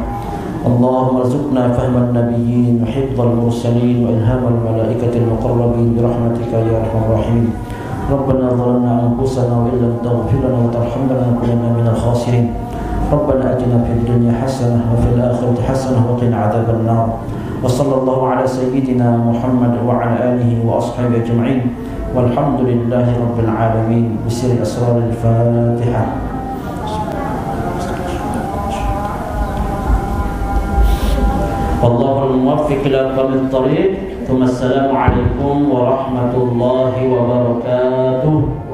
اللهم ارزقنا فهم النبيين وحفظ المرسلين وإلهام الملائكة المقربين برحمتك يا أرحم الراحمين. ربنا ظلمنا أنفسنا وإن لم تغفر لنا وترحمنا لنكونن من الخاسرين. ربنا آتنا في الدنيا حسنة وفي الآخرة حسنة وقنا عذاب النار. وصلى الله على سيدنا محمد وعلى آله وأصحابه أجمعين. Walhamdulillahi rabbil alamin. Bisri asraril Fatihah. Wallahul muwaffiq ila aqwamit thoriq. Assalamualaikum warahmatullahi wabarakatuh.